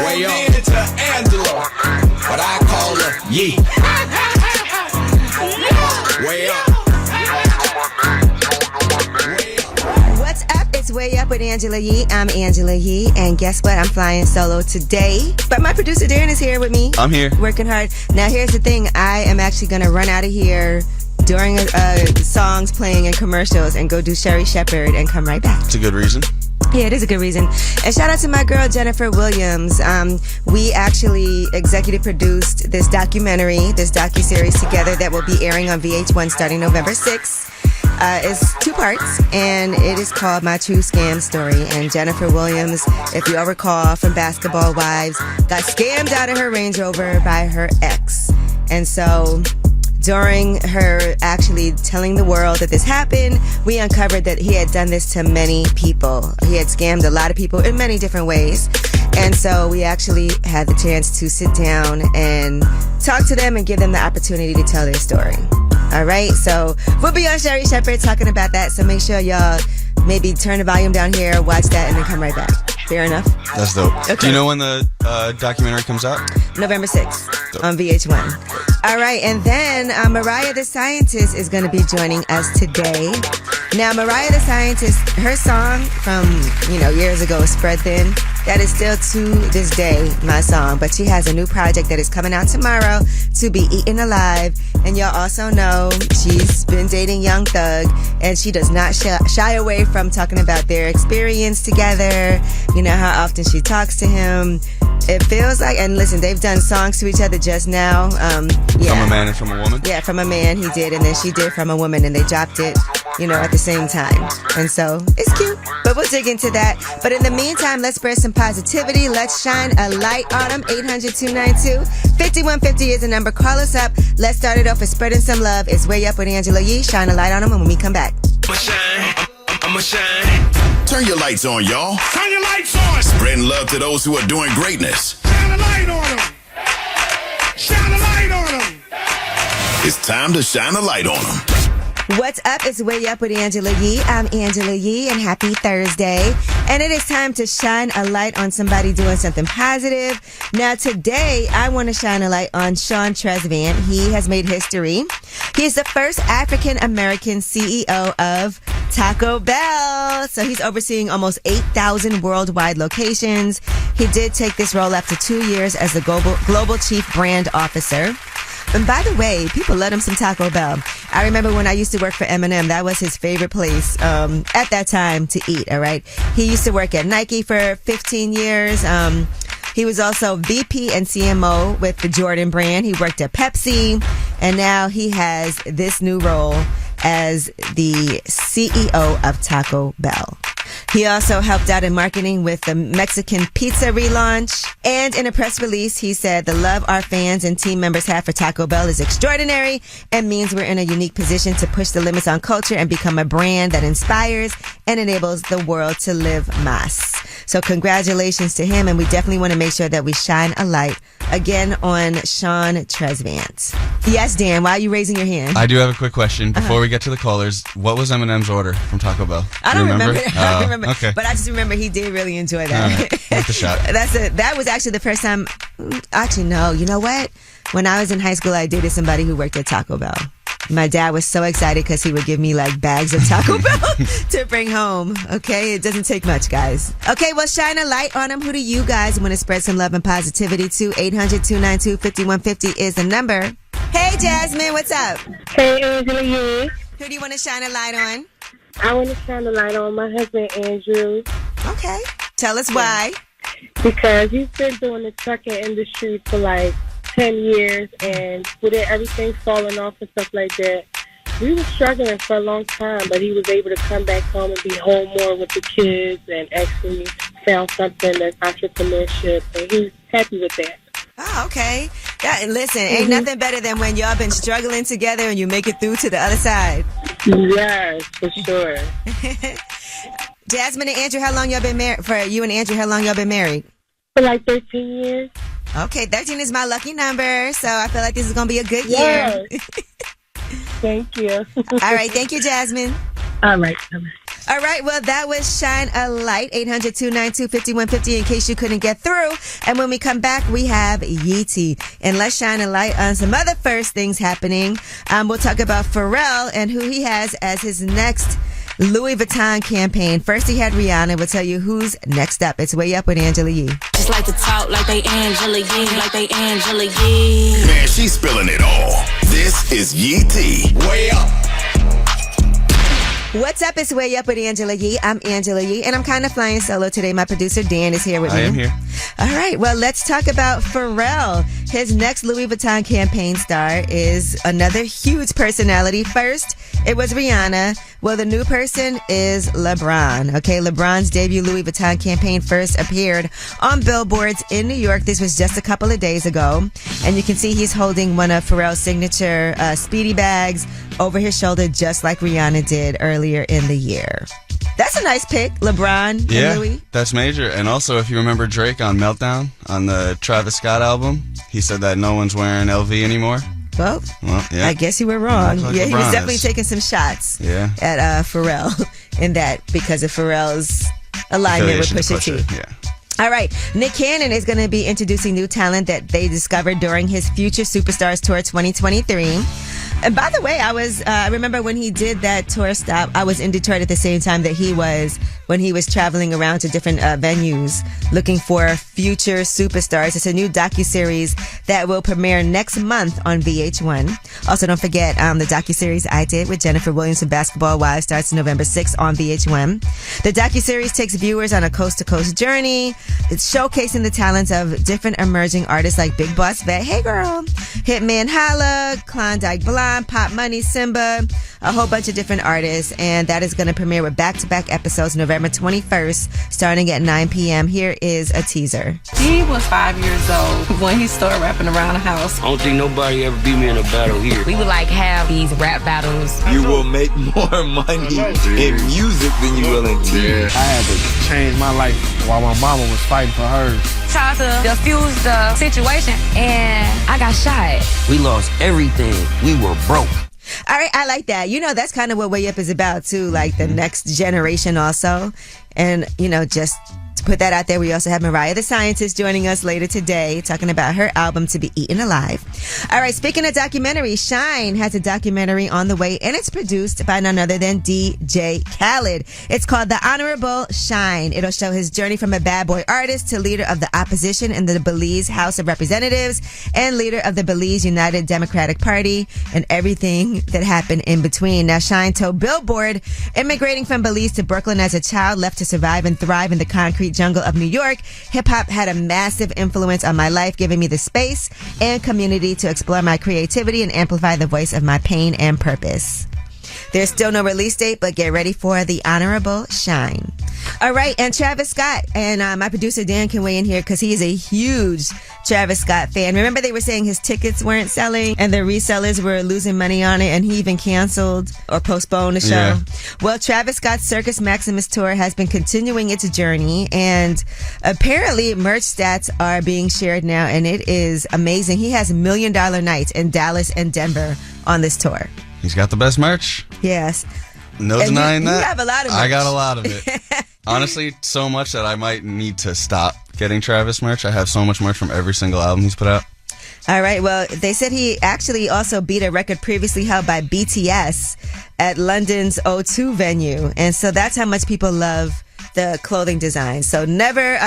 Way up to Angela, but I call her Yee. Way up. What's up? It's Way Up with Angela Yee. I'm Angela Yee, and guess what? I'm flying solo today. But my producer Darren is here with me. I'm here. Working hard. Now here's the thing. I am actually going to run out of here during songs playing and commercials and go do Sherry Shepherd and come right back. It's a good reason. Yeah, it is a good reason. And shout out to my girl, Jennifer Williams. We actually executive produced this documentary, this docuseries together that will be airing on VH1 starting November 6th. It's 2 parts, and it is called My True Scam Story. And Jennifer Williams, if you all recall from Basketball Wives, got scammed out of her Range Rover by her ex. And so during her actually telling the world that this happened, we uncovered that he had done this to many people. He had scammed a lot of people in many different ways. And so we actually had the chance to sit down and talk to them and give them the opportunity to tell their story. All right, so we'll be on Sherry Shepherd talking about that. So make sure y'all maybe turn the volume down here, watch that, and then come right back. Fair enough? That's dope. Okay. Do you know when the documentary comes out? November 6th Dope. on VH1. All right, and then Mariah the Scientist is going to be joining us today. Now, Mariah the Scientist, her song from, years ago, Spread Thin, that is still to this day my song. But she has a new project that is coming out tomorrow, To Be Eaten Alive. And y'all also know she's been dating Young Thug, and she does not shy away from talking about their experience together, how often she talks to him. It feels like, and listen, they've done songs to each other just now. From a man and from a woman? Yeah, from a man he did, and then she did from a woman, and they dropped it, at the same time. And so it's cute, but we'll dig into that. But in the meantime, let's spread some positivity. Let's shine a light on them. 800-292-5150 is the number. Call us up. Let's start it off with spreading some love. It's Way Up with Angela Yee. Shine a light on them when we come back. I'ma shine. Turn your lights on, y'all. Turn your lights on. Spreading love to those who are doing greatness. Shine a light on them. Shine a light on them. It's time to shine a light on them. What's up? It's Way Up with Angela Yee. I'm Angela Yee, and happy Thursday. And it is time to shine a light on somebody doing something positive. Now, today, I want to shine a light on Sean Tresvant. He has made history. He is the first African-American CEO of Taco Bell. So he's overseeing almost 8,000 worldwide locations. He did take this role after 2 years as the global chief brand officer. And by the way, people love him some Taco Bell. I remember when I used to work for Eminem, that was his favorite place at that time to eat, all right? He used to work at Nike for 15 years. He was also VP and CMO with the Jordan brand. He worked at Pepsi, and now he has this new role as the CEO of Taco Bell. He also helped out in marketing with the Mexican pizza relaunch. And in a press release, he said, "The love our fans and team members have for Taco Bell is extraordinary and means we're in a unique position to push the limits on culture and become a brand that inspires and enables the world to live más." So congratulations to him, and we definitely want to make sure that we shine a light again on Sean Tresvant. Yes, Dan, why are you raising your hand? I do have a quick question. Before we get to the callers, what was Eminem's order from Taco Bell? I don't remember. I don't remember. Okay. But I just remember he did really enjoy that. Right. Worth a shot. That was actually the first time. Actually, no. You know what? When I was in high school, I dated somebody who worked at Taco Bell. My dad was so excited because he would give me like bags of Taco Bell to bring home. Okay, it doesn't take much, guys. Okay, well, shine a light on them. Who do you guys want to spread some love and positivity to? 800-292-5150 is the number. Hey, Jasmine, what's up? Hey, Angela Yee. Who do you want to shine a light on? I want to shine a light on my husband, Andrew. Okay, tell us why. Because he's been doing the trucking industry for like 10 years, and with everything falling off and stuff like that, we were struggling for a long time, but he was able to come back home and be home more with the kids and actually found something that's entrepreneurship, and he's happy with that. Oh, okay. Yeah, listen, ain't nothing better than when y'all been struggling together and you make it through to the other side. Yes, for sure. Jasmine and Andrew, how long y'all been married? For you and Andrew, how long y'all been married? For like 13 years. Okay, 13 is my lucky number, so I feel like this is going to be a good Yes. year. Thank you. All right, thank you, Jasmine. All right. All right, well, that was Shine a Light, 800-292-5150 in case you couldn't get through. And when we come back, we have Yeetie. And let's shine a light on some other first things happening. We'll talk about Pharrell and who he has as his next Louis Vuitton campaign. First, he had Rihanna. We'll tell you who's next up. It's Way Up with Angela Yee. Just like to talk like they Angela Yee, like they Angela Yee. Man, she's spilling it all. This is Yee T. Way up. What's up? It's Way Up with Angela Yee. I'm Angela Yee, and I'm kind of flying solo today. My producer, Dan, is here with me. I am here. All right. Well, let's talk about Pharrell. His next Louis Vuitton campaign star is another huge personality. First, it was Rihanna. Well, the new person is LeBron. Okay, LeBron's debut Louis Vuitton campaign first appeared on billboards in New York. This was just a couple of days ago. And you can see he's holding one of Pharrell's signature Speedy bags over his shoulder, just like Rihanna did earlier in the year. That's a nice pick, LeBron and Louis. That's major. And also, if you remember Drake on Meltdown on the Travis Scott album, he said that no one's wearing LV anymore. Well, yeah. I guess you were wrong. Like Yeah, he LeBron was definitely is. taking some shots Yeah. at Pharrell in that because of Pharrell's alignment with Affiliation to Pusha T. Yeah. All right. Nick Cannon is going to be introducing new talent that they discovered during his Future Superstars Tour 2023. And by the way, I remember when he did that tour stop, I was in Detroit at the same time that he was when he was traveling around to different venues looking for future superstars. It's a new docuseries that will premiere next month on VH1. Also, don't forget the docuseries I did with Jennifer Williams from Basketball Wives starts November 6th on VH1. The docuseries takes viewers on a coast-to-coast journey. It's showcasing the talents of different emerging artists like Big Boss Vet, hey girl, Hitman Holla, Klondike Blonde, Pop Money, Simba, a whole bunch of different artists, and that is going to premiere with back-to-back episodes November 21st, starting at 9 p.m. Here is a teaser. He was 5 years old when he started rapping around the house. I don't think nobody ever beat me in a battle here. We would like have these rap battles. You will make more money in music than you will in TV. I had to change my life while my mama was fighting for hers. Tried to defuse the situation, and I got shot. We lost everything. We were broke. All right, I like that. You know, that's kind of what Way Up is about, too, like the next generation also. And, you know, just to put that out there, we also have Mariah the Scientist joining us later today, talking about her album To Be Eaten Alive. All right, speaking of documentary, Shine has a documentary on the way, and it's produced by none other than DJ Khaled. It's called The Honorable Shine. It'll show his journey from a bad boy artist to leader of the opposition in the Belize House of Representatives and leader of the Belize United Democratic Party and everything that happened in between. Now, Shine told Billboard, immigrating from Belize to Brooklyn as a child, left to survive and thrive in the concrete jungle of New York, hip-hop had a massive influence on my life, giving me the space and community to explore my creativity and amplify the voice of my pain and purpose. There's still no release date, but get ready for The Honorable Shine. All right, and Travis Scott, and my producer Dan can weigh in here because he is a huge Travis Scott fan. Remember they were saying his tickets weren't selling and the resellers were losing money on it, and he even canceled or postponed the show. Yeah. Well, Travis Scott's Circus Maximus tour has been continuing its journey, and apparently merch stats are being shared now, and it is amazing. He has $1 million nights in Dallas and Denver on this tour. He's got the best merch. Yes. No And denying that. You have a lot of merch. I got a lot of it. Honestly, so much that I might need to stop getting Travis merch. I have so much merch from every single album he's put out. All right. Well, they said he actually also beat a record previously held by BTS at London's O2 venue. And so that's how much people love the clothing design. So never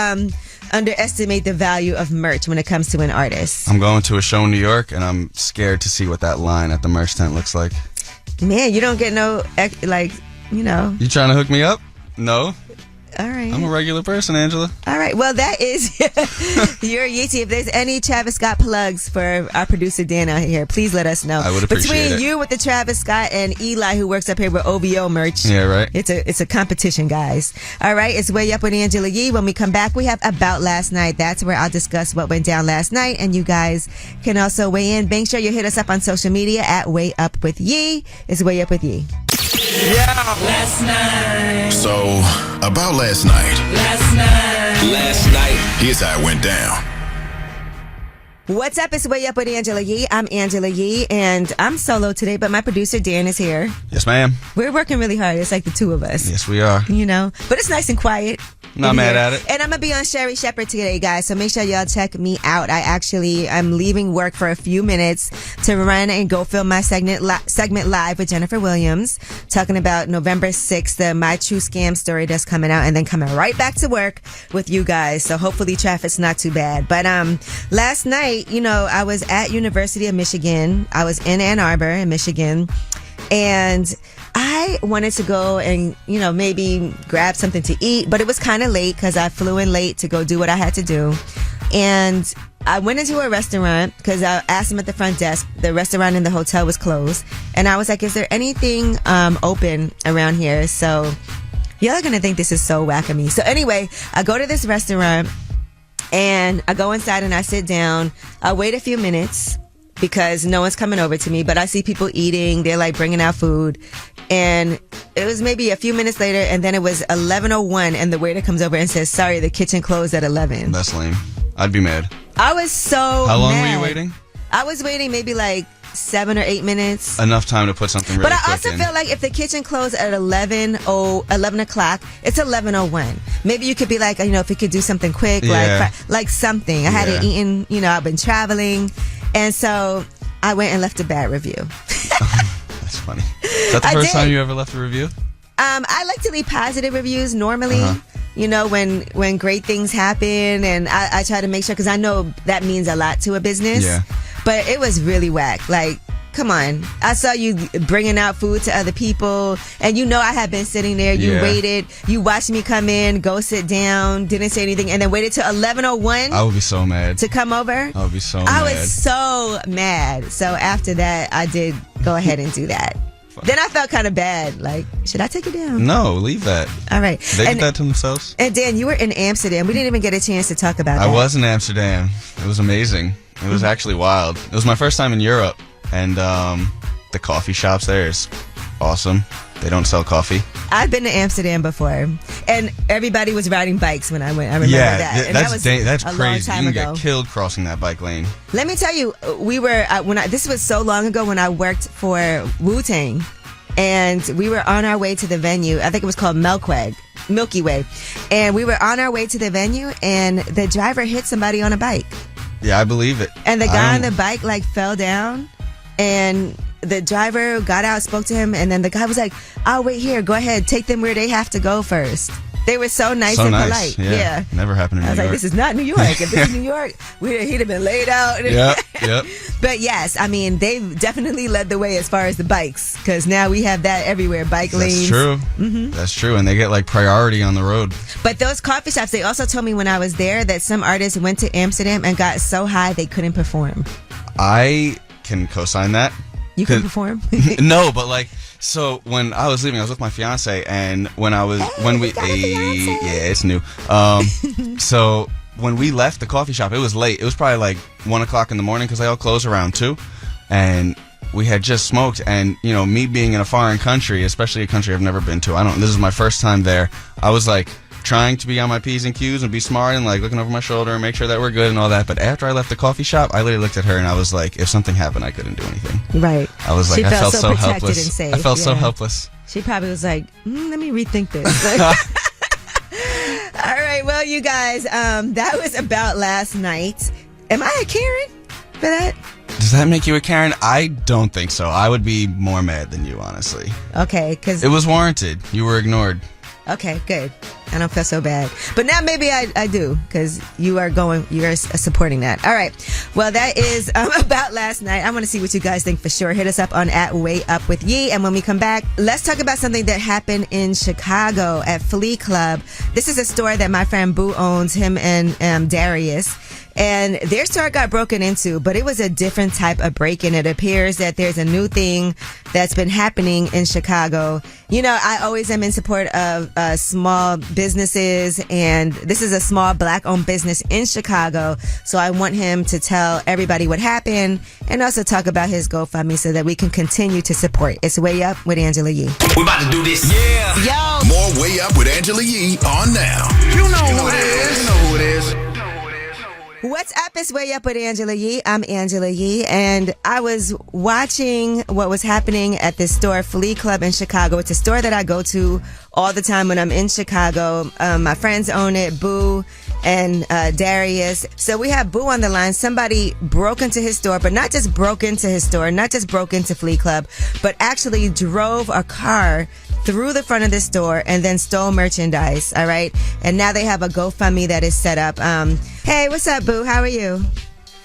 underestimate the value of merch when it comes to an artist. I'm going to a show in New York, and I'm scared to see what that line at the merch tent looks like. Man, you don't get no, like, you know. You trying to hook me up? No. All right. I'm a regular person, Angela. All right. Well, that is your Yeetie. If there's any Travis Scott plugs for our producer Dan out here, please let us know. I would appreciate Between it. you with the Travis Scott and Eli, who works up here with OVO merch. Yeah, right. It's a competition, guys. All right. It's Way Up with Angela Yee. When we come back, we have About Last Night. That's where I'll discuss what went down last night, and you guys can also weigh in. Make sure you hit us up on social media at Way Up with Yee. It's Way Up with Yee. Last night. So, about last night. Last night. Here's how it went down. What's up? It's Way Up with Angela Yee. I'm Angela Yee, and I'm solo today, but my producer, Dan, is here. Yes, ma'am. We're working really hard. It's like the two of us. Yes, we are. You know? But it's nice and quiet. Not mad at it. And I'm going to be on Sherry Shepherd today, guys, so make sure y'all check me out. I'm leaving work for a few minutes to run and go film my segment live with Jennifer Williams, talking about November 6th, the My True Scam story that's coming out, and then coming right back to work with you guys. So hopefully traffic's not too bad. But last night, you know, I was at University of Michigan. I was in Ann Arbor in Michigan, and I wanted to go and, you know, maybe grab something to eat, but it was kind of late because I flew in late to go do what I had to do. And I went into a restaurant because I asked them at the front desk. The restaurant in the hotel was closed. And I was like, is there anything open around here? So y'all are going to think this is so whack of me. So anyway, I go to this restaurant and I go inside and I sit down. I wait a few minutes because no one's coming over to me, but I see people eating. They're like bringing out food. And it was maybe a few minutes later, and then it was 11:01, and the waiter comes over and says, sorry, the kitchen closed at 11. That's lame. I'd be mad. I was so How long mad. were you waiting? I was waiting maybe like 7 or 8 minutes. Enough time to put something really quick quick But I also feel like if the kitchen closed at 11 o'clock, it's 11:01. Maybe you could be like, you know, if you could do something quick, like something. I hadn't eaten, you know, I've been traveling. And so I went and left a bad review. That's funny. Is that the first time you ever left a review? I like to leave positive reviews normally. You know, when great things happen, and I try to make sure, because I know that means a lot to a business. Yeah. But it was really whack. Like, come on. I saw you bringing out food to other people, and you know I had been sitting there. You waited. You watched me come in, go sit down, didn't say anything, and then waited till 11:01. I would be so mad. To come over? I would be so mad. I was so mad. So after that, I did go ahead and do that. Then I felt kind of bad. Like, should I take it down? No, leave that. All right. They did that to themselves. And Dan, you were in Amsterdam. We didn't even get a chance to talk about that. I was in Amsterdam. It was amazing. It was actually wild. It was my first time in Europe. And the coffee shops there is awesome. They don't sell coffee. I've been to Amsterdam before, and everybody was riding bikes when I went. I remember that. And that's a crazy. long time you ago. can get killed crossing that bike lane. Let me tell you, we were this was so long ago when I worked for Wu-Tang, and we were on our way to the venue. I think it was called Milky Way, and we were on our way to the venue, and the driver hit somebody on a bike. Yeah, I believe it. And the guy on the bike like fell down, and the driver got out, spoke to him, and then the guy was like, "I'll wait here. Go ahead. Take them where they have to go first." They were so nice and polite. Yeah. Never happened in New York. I was like, this is not New York. If this is New York, he'd have been laid out. Yep. But yes, I mean, they definitely led the way as far as the bikes, because now we have that everywhere, bike lanes. That's true. Mm-hmm. That's true. And they get like priority on the road. But those coffee shops, they also told me when I was there that some artists went to Amsterdam and got so high they couldn't perform. I can co-sign that. You can perform? No, but like, so when I was leaving, I was with my fiance, and it's new. So when we left the coffee shop, it was late. It was probably like 1 o'clock in the morning because they all close around 2, and we had just smoked. And you know, me being in a foreign country, especially a country I've never been to, this is my first time there. I was like trying to be on my P's and Q's and be smart and like looking over my shoulder and make sure that we're good and all that. But after I left the coffee shop, I literally looked at her and I was like, if something happened, I couldn't do anything. Right. I was like, I felt so helpless. And safe. I felt so helpless. She probably was like, let me rethink this. All right. Well, you guys, that was about last night. Am I a Karen for that? Does that make you a Karen? I don't think so. I would be more mad than you, honestly. Okay. Because it was warranted. You were ignored. Okay, good. I don't feel so bad. But now maybe I do, because you are supporting that. All right. Well, that is about last night. I want to see what you guys think for sure. Hit us up on @WayUpWithYee. And when we come back, let's talk about something that happened in Chicago at Flea Club. This is a store that my friend Boo owns, him and Darius. And their store got broken into, but it was a different type of break-in. It appears that there's a new thing that's been happening in Chicago. You know, I always am in support of small businesses, and this is a small black-owned business in Chicago. So I want him to tell everybody what happened and also talk about his GoFundMe so that we can continue to support. It's Way Up with Angela Yee. We're about to do this. Yeah. Yo. More Way Up with Angela Yee on now. You know who it is. You know who it is. What's up? It's Way Up with Angela Yee. I'm Angela Yee, and I was watching what was happening at this store, Flea Club in Chicago. It's a store that I go to all the time when I'm in Chicago. My friends own it, Boo and Darius. So we have Boo on the line. Somebody broke into his store, but not just broke into his store, not just broke into Flea Club, but actually drove a car through the front of the store and then stole merchandise. All right. And now they have a GoFundMe that is set up. Hey, what's up, Boo? How are you?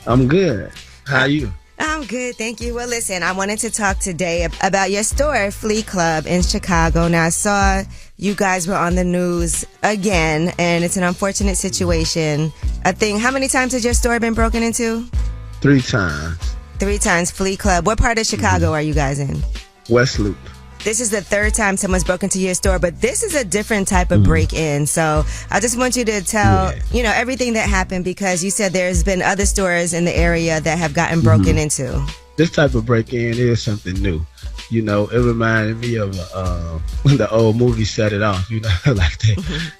I'm good. How are you? I'm good, thank you. Well, listen, I wanted to talk today about your store, Flea Club in Chicago. Now, I saw you guys were on the news again, and it's an unfortunate situation. I think, how many times has your store been broken into? 3 times. 3 times, Flea Club. What part of Chicago are you guys in? West Loop. This is the 3rd time someone's broken into your store, but this is a different type of break-in. So I just want you to tell, everything that happened, because you said there's been other stores in the area that have gotten broken into. This type of break-in is something new. It reminded me of when the old movie Set It Off.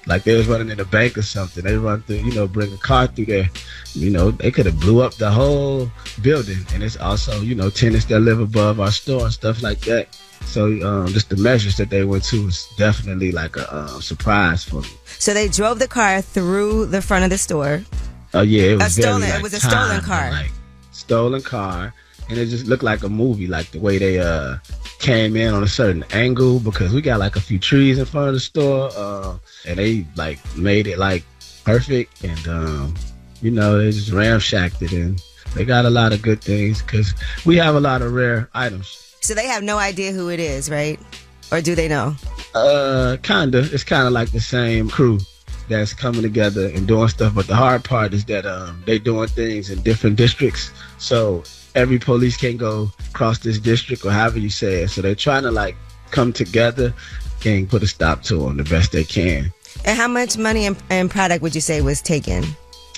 Like they was running in a bank or something. They run through, bring a car through there. They could have blew up the whole building. And it's also, tenants that live above our store and stuff like that. So just the measures that they went to was definitely like a surprise for me. So they drove the car through the front of the store. Oh yeah, it was it was a stolen car. Like, stolen car, and it just looked like a movie, like the way they came in on a certain angle, because we got like a few trees in front of the store, and they like made it like perfect, and they just ramshacked it, and they got a lot of good things because we have a lot of rare items. So they have no idea who it is, right? Or do they know? Kinda. It's kind of like the same crew that's coming together and doing stuff. But the hard part is that they doing things in different districts. So every police can't go across this district, or however you say it. So they're trying to like come together and put a stop to them the best they can. And how much money and product would you say was taken?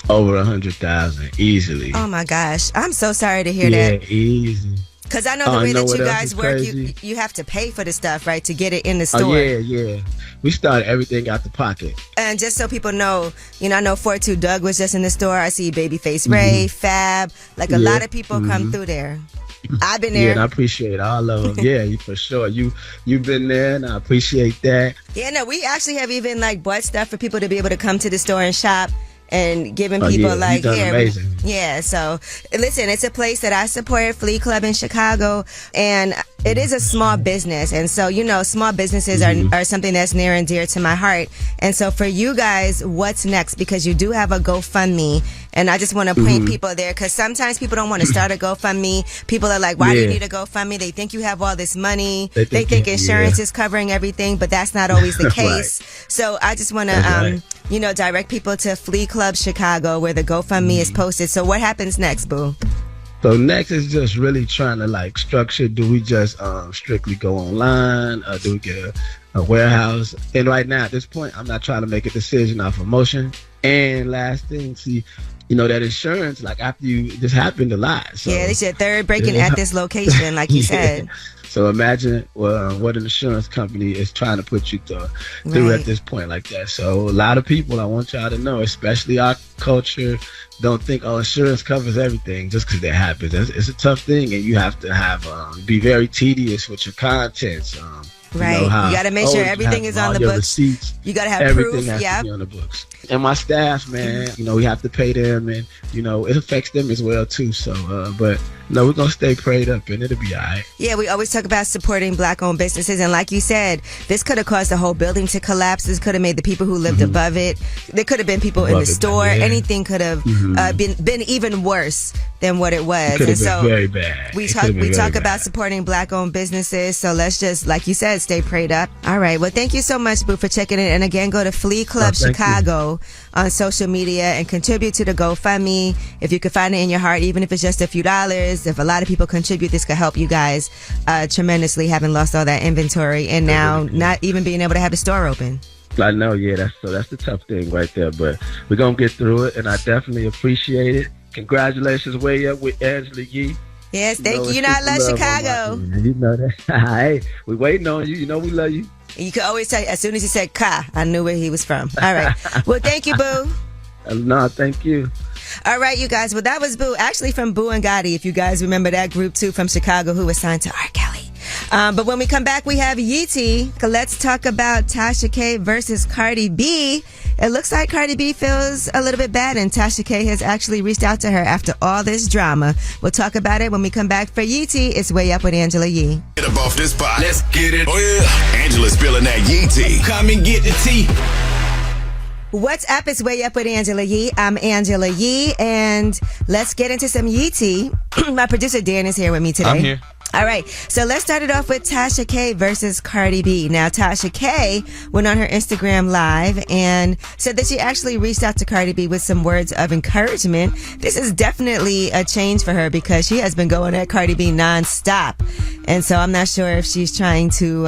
Over 100,000 easily. Oh my gosh. I'm so sorry to hear that. Yeah, easy. Because I know the way that you guys work, you have to pay for the stuff, right, to get it in the store. Oh, yeah. We started everything out the pocket. And just so people know, I know 42 Doug was just in the store. I see Babyface Ray, Fab. Like a lot of people come through there. I've been there. Yeah, and I appreciate all of them. Yeah, for sure. You've been there, and I appreciate that. Yeah, no, we actually have even like bought stuff for people to be able to come to the store and shop. And giving people amazing. Yeah, so listen, it's a place that I support, Flea Club in Chicago, and it is a small business. And so, small businesses are something that's near and dear to my heart. And so for you guys, what's next? Because you do have a GoFundMe, and I just want to point people there, because sometimes people don't want to start a GoFundMe. People are like, why do you need a GoFundMe? They think you have all this money. They think insurance is covering everything, but that's not always the case. Right. So I just want to, direct people to Flea Club Chicago, where the GoFundMe is posted. So what happens next, Boo? So next is just really trying to like structure. Do we just strictly go online? Do we get a warehouse? And right now at this point, I'm not trying to make a decision off emotion. And last thing, see, that insurance, like after this happened a lot. So, yeah, this is your 3rd break-in at this location, like you said. So imagine what an insurance company is trying to put you through at this point like that. So a lot of people, I want y'all to know, especially our culture, don't think, insurance covers everything just because that happens. It's a tough thing, and you have to be very tedious with your contents. Right. You got to make sure everything is on the books. Receipts, you got to have everything proof. Has to be on the books. And my staff, man, we have to pay them, and it affects them as well too. So, but we're gonna stay prayed up, and it'll be all right. Yeah, we always talk about supporting Black-owned businesses, and like you said, this could have caused the whole building to collapse. This could have made the people who lived above it. There could have been people in the store. Anything could have been even worse than what it was. It could have been very bad. We talk about supporting Black-owned businesses, so let's just, like you said, stay prayed up. All right. Well, thank you so much, Boo, for checking in. And again, go to Flea Club Chicago on social media and contribute to the GoFundMe. If you could find it in your heart, even if it's just a few dollars, if a lot of people contribute, this could help you guys tremendously, having lost all that inventory and now not even being able to have the store open. I know, yeah, that's the tough thing right there, but we're going to get through it, and I definitely appreciate it. Congratulations, Way Up with Angela Yee. Yes, thank you. You know I love Chicago. You know that. Hey, we waiting on you. We love you. You can always tell, as soon as he said "ka," I knew where he was from. All right. Well, thank you, Boo. No, thank you. All right, you guys. Well, that was Boo. Actually, from Boo and Gotti, if you guys remember that group too from Chicago who was signed to R. Kelly. But when we come back, we have Yeetie. Let's talk about Tasha K versus Cardi B. It looks like Cardi B feels a little bit bad, and Tasha K has actually reached out to her after all this drama. We'll talk about it when we come back. For Yeetie, it's Way Up with Angela Yee. Get up off this pot. Let's get it. Oh, yeah. Angela's spilling that Yee tea. Come and get the tea. What's up? It's Way Up with Angela Yee. I'm Angela Yee, and let's get into some Yee tea. My producer Dan is here with me today. I'm here. All right, so let's start it off with Tasha K versus Cardi B. Now, Tasha K went on her Instagram Live and said that she actually reached out to Cardi B with some words of encouragement. This is definitely a change for her because she has been going at Cardi B nonstop. And so I'm not sure if she's trying to,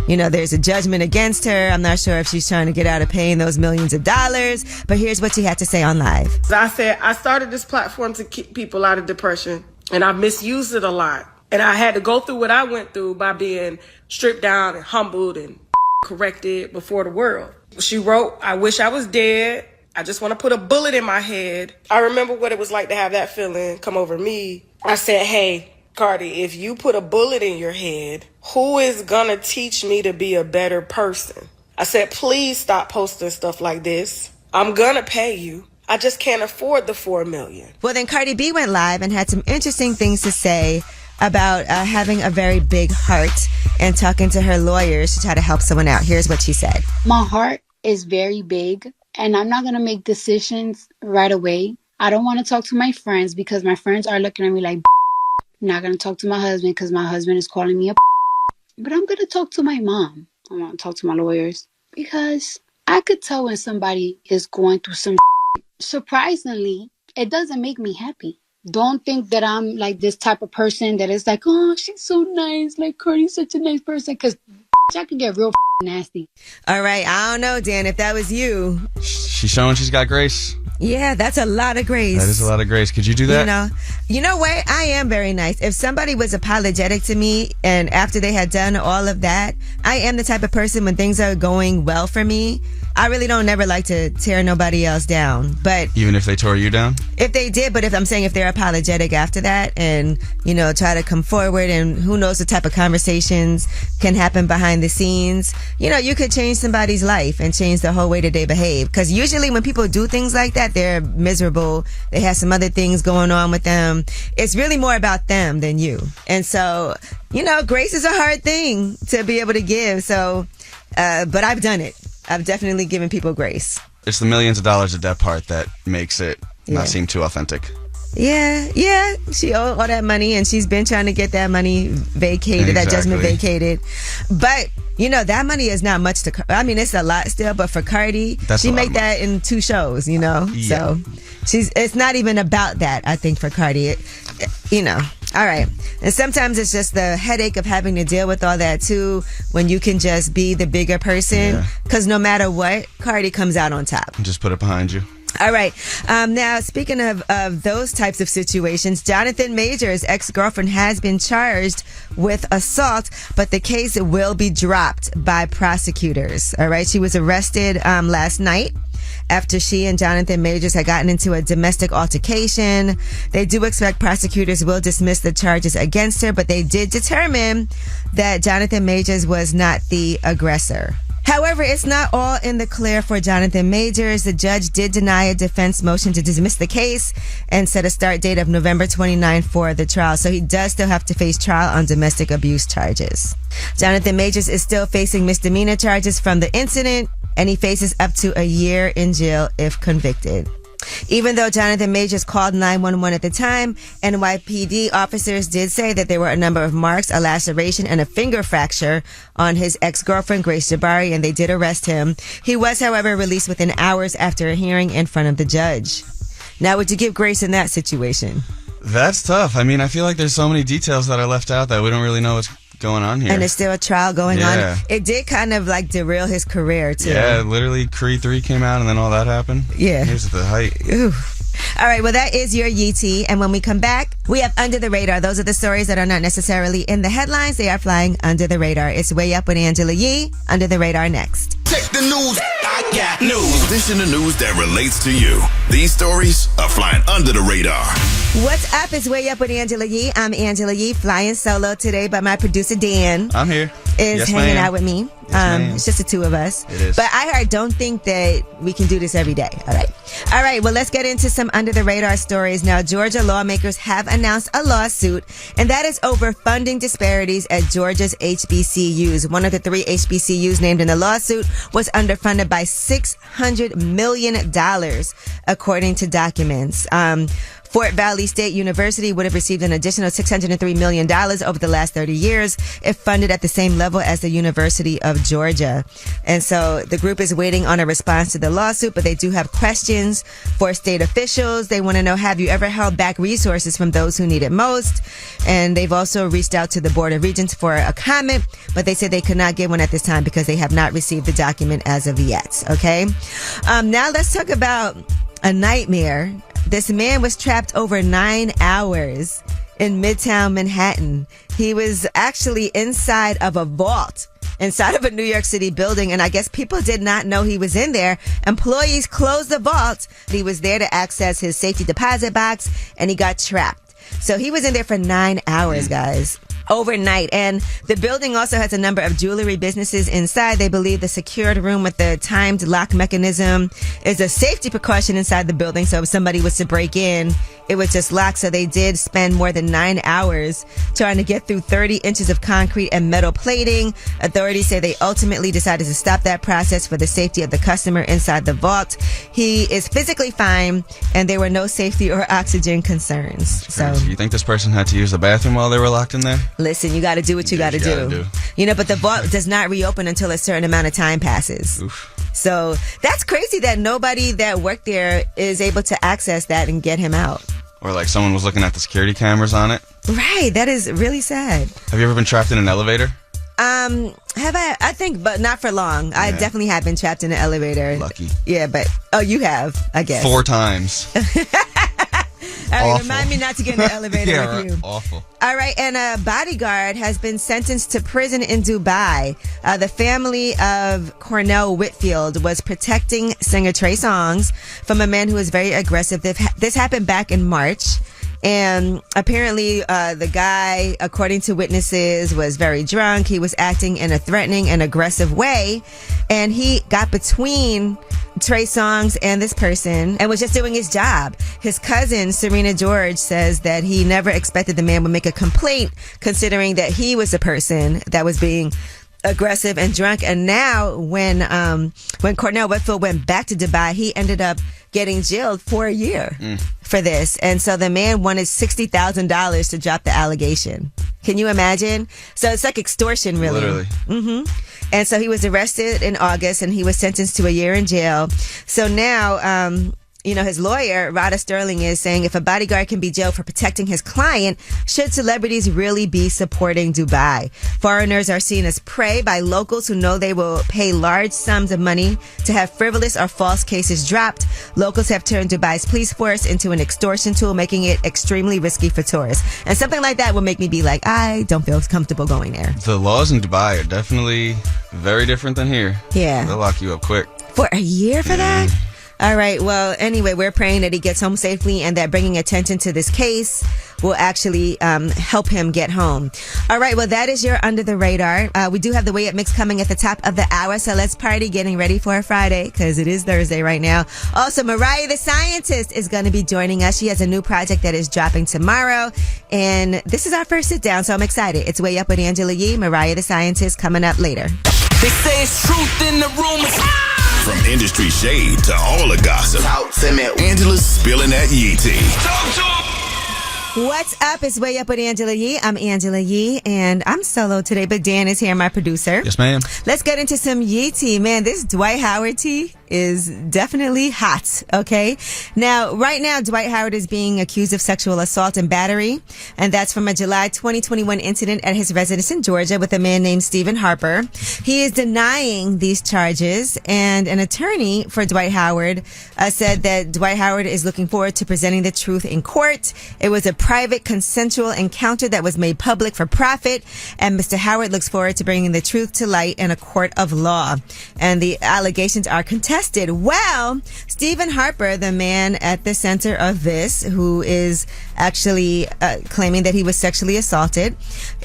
there's a judgment against her. I'm not sure if she's trying to get out of paying those millions of dollars. But here's what she had to say on Live. I said, I started this platform to keep people out of depression, and I misused it a lot. And I had to go through what I went through by being stripped down and humbled and corrected before the world. She wrote, I wish I was dead. I just want to put a bullet in my head. I remember what it was like to have that feeling come over me. I said, hey, Cardi, if you put a bullet in your head, who is going to teach me to be a better person? I said, please stop posting stuff like this. I'm going to pay you. I just can't afford the $4 million. Well, then Cardi B went live and had some interesting things to say about having a very big heart and talking to her lawyers to try to help someone out. Here's what she said. My heart is very big, and I'm not going to make decisions right away. I don't want to talk to my friends because my friends are looking at me like, I'm not going to talk to my husband because my husband is calling me a but I'm going to talk to my mom. I want to talk to my lawyers because I could tell when somebody is going through some surprisingly, it doesn't make me happy. Don't think that I'm like this type of person that is like, oh, she's so nice. Like, Cardi's such a nice person. Because I can get real nasty. All right. I don't know, Dan, if that was you. She's showing she's got grace. Yeah, that's a lot of grace. That is a lot of grace. Could you do that? You know what? I am very nice. If somebody was apologetic to me and after they had done all of that, I am the type of person when things are going well for me, I really don't never like to tear nobody else down. But even if they tore you down? If they did, but if I'm saying if they're apologetic after that and, try to come forward and who knows what type of conversations can happen behind the scenes, you could change somebody's life and change the whole way that they behave. Because usually when people do things like that, they're miserable. They have some other things going on with them. It's really more about them than you. And so, grace is a hard thing to be able to give. So, but I've done it. I've definitely given people grace. It's the millions of dollars of debt part that makes it not seem too authentic. Yeah. She owed all that money and she's been trying to get that money vacated, that judgment vacated. But, that money is not much to, it's a lot still, but for Cardi, she made that in 2 shows, Yeah. So it's not even about that, I think, for Cardi. All right. And sometimes it's just the headache of having to deal with all that too, when you can just be the bigger person. Because no matter what, Cardi comes out on top. Just put it behind you. All right. Now, speaking of those types of situations, Jonathan Major's ex-girlfriend has been charged with assault, but the case will be dropped by prosecutors. All right. She was arrested last night after she and Jonathan Majors had gotten into a domestic altercation. They do expect prosecutors will dismiss the charges against her, but they did determine that Jonathan Majors was not the aggressor. However, it's not all in the clear for Jonathan Majors. The judge did deny a defense motion to dismiss the case and set a start date of November 29 for the trial. So he does still have to face trial on domestic abuse charges. Jonathan Majors is still facing misdemeanor charges from the incident, and he faces up to a year in jail if convicted. Even though Jonathan Majors called 911 at the time, NYPD officers did say that there were a number of marks, a laceration, and a finger fracture on his ex-girlfriend, Grace Jabari, and they did arrest him. He was, however, released within hours after a hearing in front of the judge. Now, would you give Grace in that situation? That's tough. I feel like there's so many details that are left out that we don't really know what's going on here. And there's still a trial going on. It did kind of derail his career too. Yeah, literally Creed 3 came out and then all that happened. Yeah. Here's the height. Ooh. All right, well, that is your Yee tea. And when we come back, we have Under the Radar. Those are the stories that are not necessarily in the headlines. They are flying under the radar. It's Way Up with Angela Yee. Under the Radar next. Check the news. I got news. This in the news that relates to you. These stories are flying under the radar. What's up? It's Way Up with Angela Yee. I'm Angela Yee, flying solo today, but my producer Dan I'm here. is Yes, hanging ma'am. out with me. ma'am. It's just the two of us. It is. But I don't think that we can do this every day. All right. Well, let's get into some under the radar stories. Now, Georgia lawmakers have announced a lawsuit, and that is over funding disparities at Georgia's HBCUs. One of the 3 HBCUs named in the lawsuit was underfunded by $600 million, according to documents. Fort Valley State University would have received an additional $603 million over the last 30 years if funded at the same level as the University of Georgia. And so the group is waiting on a response to the lawsuit, but they do have questions for state officials. They want to know, have you ever held back resources from those who need it most? And they've also reached out to the Board of Regents for a comment, but they said they could not give one at this time because they have not received the document as of yet. Okay. Now let's talk about a nightmare. This man was trapped over 9 hours in Midtown Manhattan. He was actually inside of a vault, inside of a New York City building, and I guess people did not know he was in there. Employees closed the vault. He was there to access his safety deposit box, and he got trapped. So he was in there for 9 hours, guys. Overnight. And the building also has a number of jewelry businesses inside. They believe the secured room with the timed lock mechanism is a safety precaution inside the building. So if somebody was to break in, it would just lock. So they did spend more than 9 hours trying to get through 30 inches of concrete and metal plating. Authorities say they ultimately decided to stop that process for the safety of the customer inside the vault. He is physically fine, and there were no safety or oxygen concerns. So you think this person had to use the bathroom while they were locked in there? listen, you got to do what you got to do. You know, but the vault does not reopen until a certain amount of time passes. Oof. So that's crazy that nobody that worked there is able to access that and get him out. Or like someone was looking at the security cameras on it. Right. That is really sad. Have you ever been trapped in an elevator? Have I? I think, but not for long. I definitely have been trapped in an elevator. Lucky. Yeah, but, you have, I guess. 4 times. All right, remind me not to get in the elevator with you. Awful. All right, and a bodyguard has been sentenced to prison in Dubai. The family of Cornell Whitfield was protecting singer Trey Songz from a man who was very aggressive. This happened back in March. And apparently, the guy, according to witnesses, was very drunk. He was acting in a threatening and aggressive way. And he got between Trey Songz and this person and was just doing his job. His cousin, Serena George, says that he never expected the man would make a complaint, considering that he was the person that was being aggressive and drunk. And now when Cornell Whitfield went back to Dubai, he ended up getting jailed for a year for this. And so the man wanted $60,000 to drop the allegation. Can you imagine? So it's like extortion, really. Literally. Mm-hmm. And so he was arrested in August and he was sentenced to a year in jail. So now, his lawyer, Rada Sterling, is saying if a bodyguard can be jailed for protecting his client, should celebrities really be supporting Dubai? Foreigners are seen as prey by locals who know they will pay large sums of money to have frivolous or false cases dropped. Locals have turned Dubai's police force into an extortion tool, making it extremely risky for tourists. And something like that would make me be like, I don't feel comfortable going there. The laws in Dubai are definitely very different than here. Yeah. They'll lock you up quick. For a year for that? All right. Well, anyway, we're praying that he gets home safely and that bringing attention to this case will actually help him get home. All right. Well, that is your Under the Radar. We do have the Way Up Mix coming at the top of the hour. So let's party, getting ready for a Friday because it is Thursday right now. Also, Mariah the Scientist is going to be joining us. She has a new project that is dropping tomorrow. And this is our first sit down. So I'm excited. It's Way Up with Angela Yee, Mariah the Scientist coming up later. They say it's truth in the rumors. From industry shade to all the gossip, Angela's spilling that Yee tea. What's up? It's Way Up with Angela Yee. I'm Angela Yee, and I'm solo today, but Dan is here, my producer. Yes, ma'am. Let's get into some Yee tea. Man, this Dwight Howard tea is definitely hot, okay? Now, right now, Dwight Howard is being accused of sexual assault and battery, and that's from a July 2021 incident at his residence in Georgia with a man named Stephen Harper. He is denying these charges, and an attorney for Dwight Howard said that Dwight Howard is looking forward to presenting the truth in court. It was a private, consensual encounter that was made public for profit, and Mr. Howard looks forward to bringing the truth to light in a court of law. And the allegations are contested. Well, Stephen Harper, the man at the center of this, who is actually claiming that he was sexually assaulted,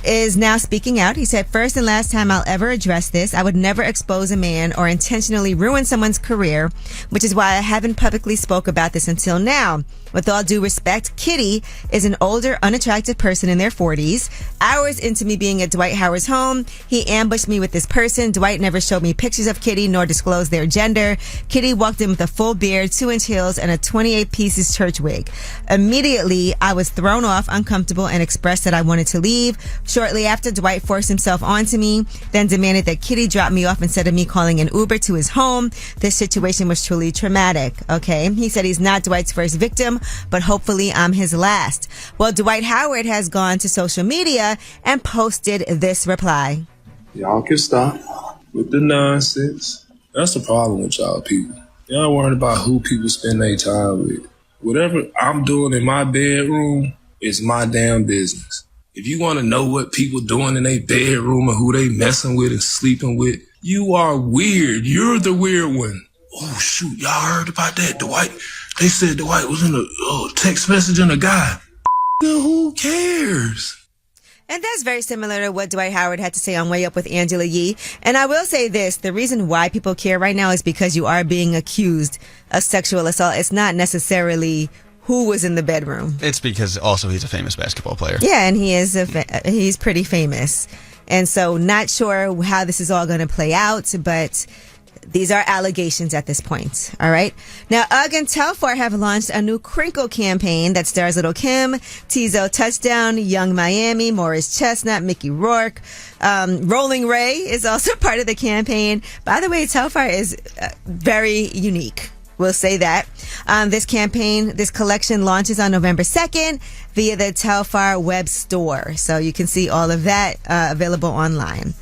is now speaking out. He said, "First and last time I'll ever address this. I would never expose a man or intentionally ruin someone's career, which is why I haven't publicly spoke about this until now. With all due respect, Kitty is an older, unattractive person in their 40s. Hours into me being at Dwight Howard's home, he ambushed me with this person. Dwight never showed me pictures of Kitty nor disclosed their gender. Kitty walked in with a full beard, 2-inch heels, and a 28 pieces church wig. Immediately, I was thrown off, uncomfortable, and expressed that I wanted to leave. Shortly after, Dwight forced himself onto me, then demanded that Kitty drop me off instead of me calling an Uber to his home. This situation was truly traumatic." Okay. He said he's not Dwight's first victim, but hopefully I'm his last. Well, Dwight Howard has gone to social media and posted this reply. "Y'all can stop with the nonsense. That's the problem with y'all people. Y'all worried about who people spend their time with. Whatever I'm doing in my bedroom is my damn business. If you want to know what people doing in their bedroom and who they messing with and sleeping with, you are weird. You're the weird one. Oh, shoot, y'all heard about that? Dwight, they said Dwight was in a text messaging a guy. Who cares?" And that's very similar to what Dwight Howard had to say on Way Up with Angela Yee. And I will say this, the reason why people care right now is because you are being accused of sexual assault. It's not necessarily who was in the bedroom. It's because also he's a famous basketball player. Yeah, and he's pretty famous. And so not sure how this is all going to play out, but these are allegations at this point. All right. Now, UGG and Telfar have launched a new Crinkle campaign that stars Little Kim, Tizo Touchdown, Young Miami, Morris Chestnut, Mickey Rourke. Rolling Ray is also part of the campaign. By the way, Telfar is very unique. We'll say that. This collection launches on November 2nd via the Telfar web store. So you can see all of that available online.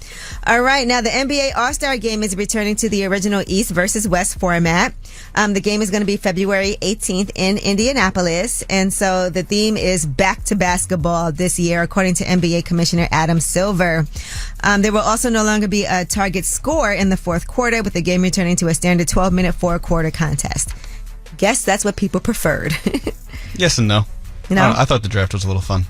All right. Now, the NBA All-Star Game is returning to the original East versus West format. The game is going to be February 18th in Indianapolis. And so the theme is back to basketball this year, according to NBA Commissioner Adam Silver. There will also no longer be a target score in the fourth quarter, with the game returning to a standard 12-minute four-quarter contest. Guess that's what people preferred. Yes and no. No? I thought the draft was a little fun.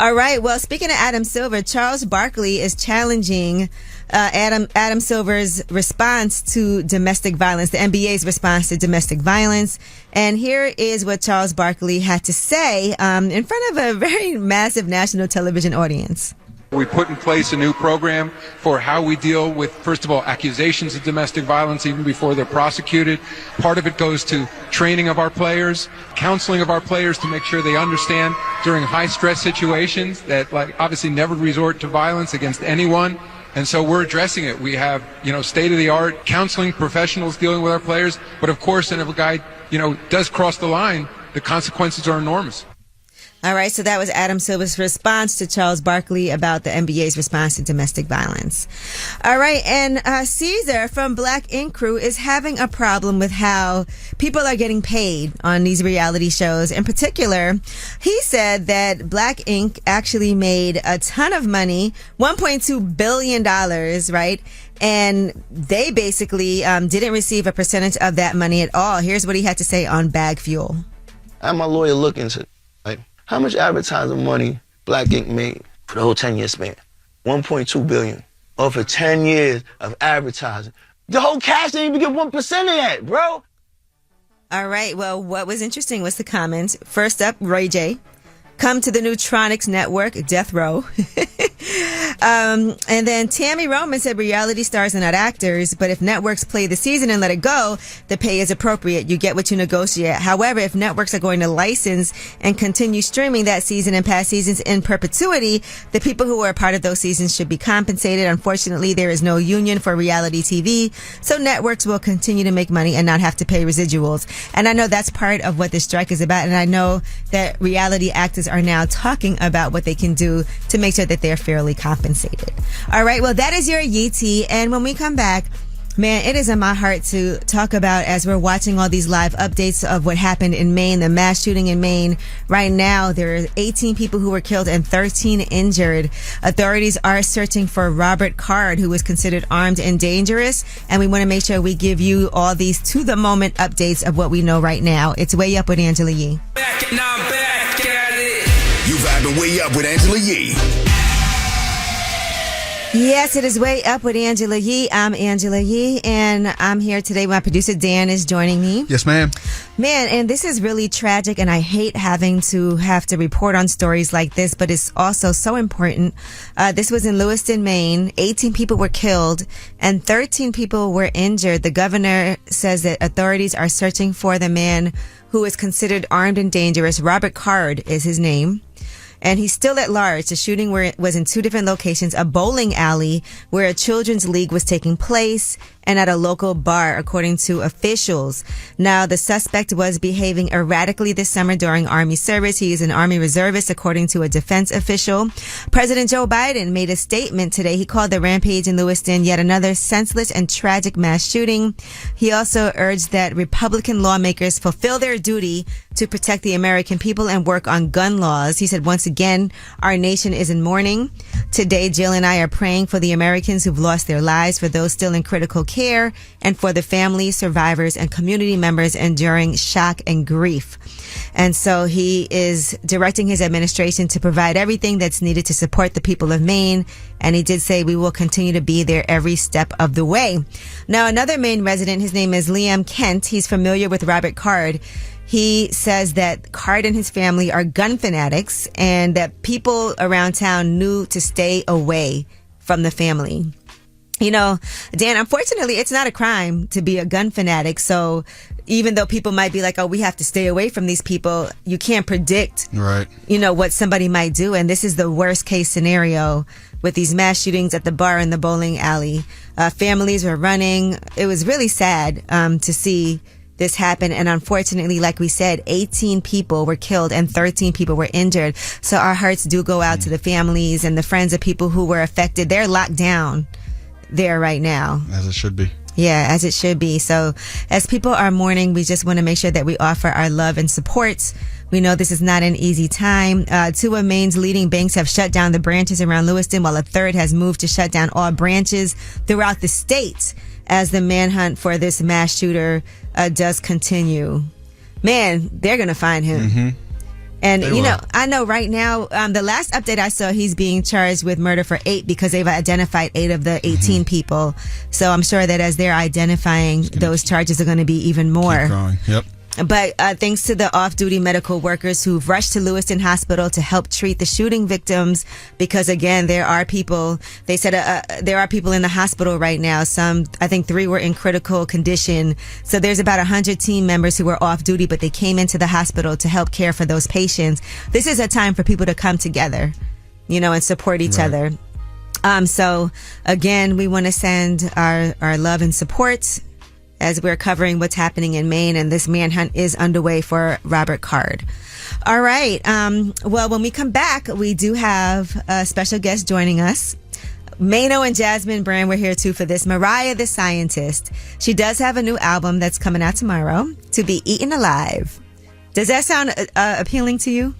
All right. Well, speaking of Adam Silver, Charles Barkley is challenging Adam Silver's response to domestic violence, the NBA's response to domestic violence. And here is what Charles Barkley had to say in front of a very massive national television audience. We put in place a new program for how we deal with, first of all, accusations of domestic violence even before they're prosecuted. Part of it goes to training of our players, counseling of our players to make sure they understand during high-stress situations that, obviously never resort to violence against anyone. And so we're addressing it. We have, state-of-the-art counseling professionals dealing with our players. But, of course, and if a guy, does cross the line, the consequences are enormous. All right, so that was Adam Silver's response to Charles Barkley about the NBA's response to domestic violence. All right, and Caesar from Black Ink Crew is having a problem with how people are getting paid on these reality shows. In particular, he said that Black Ink actually made a ton of money, $1.2 billion, right? And they basically didn't receive a percentage of that money at all. Here's what he had to say on Bag Fuel. I had my lawyer look into how much advertising money Black Ink made for the whole 10-year span. $1.2 billion over 10 years of advertising. The whole cast didn't even get 1% of that, bro. All right. Well, what was interesting was the comments. First up, Ray J. Come to the Neutronics Network, Death Row. And then Tammy Roman said reality stars are not actors, but if networks play the season and let it go, the pay is appropriate. You get what you negotiate. However, if networks are going to license and continue streaming that season and past seasons in perpetuity, the people who are a part of those seasons should be compensated. Unfortunately, there is no union for reality TV, so networks will continue to make money and not have to pay residuals. And I know that's part of what this strike is about, and I know that reality actors are now talking about what they can do to make sure that they're fairly compensated. All right, well, that is your Yee Tea, and when we come back, man, it is in my heart to talk about, as we're watching all these live updates of what happened in Maine, the mass shooting in Maine. Right now, there are 18 people who were killed and 13 injured. Authorities are searching for Robert Card, who was considered armed and dangerous. And we want to make sure we give you all these to-the-moment updates of what we know right now. It's Way Up with Angela Yee. You vibing Way Up with Angela Yee. Yes, it is Way Up with Angela Yee. I'm Angela Yee, and I'm here today. My producer Dan is joining me. Yes, ma'am. Man, and this is really tragic, and I hate having to report on stories like this, but it's also so important. This was in Lewiston, Maine. 18 people were killed, and 13 people were injured. The governor says that authorities are searching for the man who is considered armed and dangerous. Robert Card is his name. And he's still at large. The shooting was in two different locations, a bowling alley where a children's league was taking place, and at a local bar, according to officials. Now, the suspect was behaving erratically this summer during Army service. He is an Army reservist, according to a defense official. President Joe Biden made a statement today. He called the rampage in Lewiston yet another senseless and tragic mass shooting. He also urged that Republican lawmakers fulfill their duty to protect the American people and work on gun laws. He said, once again, our nation is in mourning. Today, Jill and I are praying for the Americans who've lost their lives, for those still in critical care, and for the families, survivors, and community members enduring shock and grief. And so he is directing his administration to provide everything that's needed to support the people of Maine. And he did say we will continue to be there every step of the way. Now, another Maine resident, his name is Liam Kent. He's familiar with Robert Card. He says that Card and his family are gun fanatics and that people around town knew to stay away from the family. You know, Dan, unfortunately, it's not a crime to be a gun fanatic. So even though people might be like, oh, we have to stay away from these people, you can't predict, right, you know, what somebody might do. And this is the worst case scenario with these mass shootings at the bar and the bowling alley. Families were running. It was really sad to see this happened. And unfortunately, like we said, 18 people were killed and 13 people were injured. So our hearts do go out to the families and the friends of people who were affected. They're locked down there right now. As it should be. Yeah, as it should be. So as people are mourning, we just want to make sure that we offer our love and support. We know this is not an easy time. Two of Maine's leading banks have shut down the branches around Lewiston, while a third has moved to shut down all branches throughout the state as the manhunt for this mass shooter does continue. Man, they're going to find him. Mm-hmm. And, you know, I know right now, the last update I saw, he's being charged with murder for 8 because they've identified 8 of the 18 people. So I'm sure that as they're identifying, those charges are going to be even more. Keep growing. Yep. But thanks to the off-duty medical workers who've rushed to Lewiston Hospital to help treat the shooting victims, because again, there are people, they said there are people in the hospital right now. Some, I think 3 were in critical condition. So there's about 100 team members who were off-duty, but they came into the hospital to help care for those patients. This is a time for people to come together, you know, and support each other. So again, we want to send our love and support as we're covering what's happening in Maine, and this manhunt is underway for Robert Card. All right. Well, when we come back, we do have a special guest joining us. Mano and Jasmine Brand were here too for this. Mariah the Scientist. She does have a new album that's coming out tomorrow, To Be Eaten Alive. Does that sound appealing to you?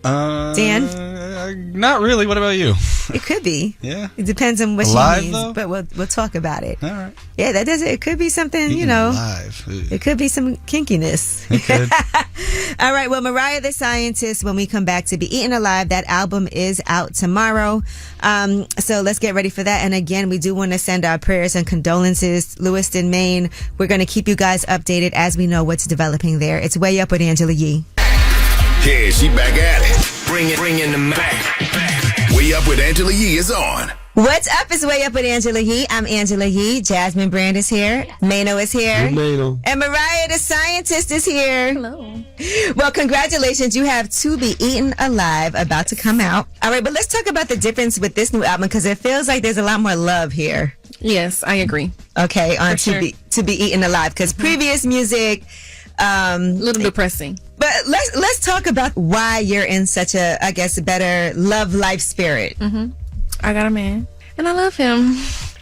Dan? Not really. What about you? It could be. Yeah. It depends on what alive, she means, though? but we'll talk about it. All right. Yeah, that does it. It could be something, you know. Alive. It could be some kinkiness. It could. All right. Well, Mariah the Scientist, when we come back, To Be Eaten Alive, that album is out tomorrow. So let's get ready for that. And again, we do want to send our prayers and condolences. Lewiston, Maine. We're going to keep you guys updated as we know what's developing there. It's Way Up with Angela Yee. Yeah, she back at it. Bring in the Mac. Way Way Up with Angela Yee is on. What's up? It's Way Up with Angela Yee. I'm Angela Yee. Jasmine Brand is here. Mano is here. Mano. And Mariah, the scientist, is here. Hello. Well, congratulations. You have To Be Eaten Alive about to come out. All right, but let's talk about the difference with this new album because it feels like there's a lot more love here. Yes, I agree. Okay, on For To Be Eaten Alive because previous music... a little depressing. But let's talk about why you're in such a, I guess, better love life spirit. Mm-hmm. I got a man, and I love him.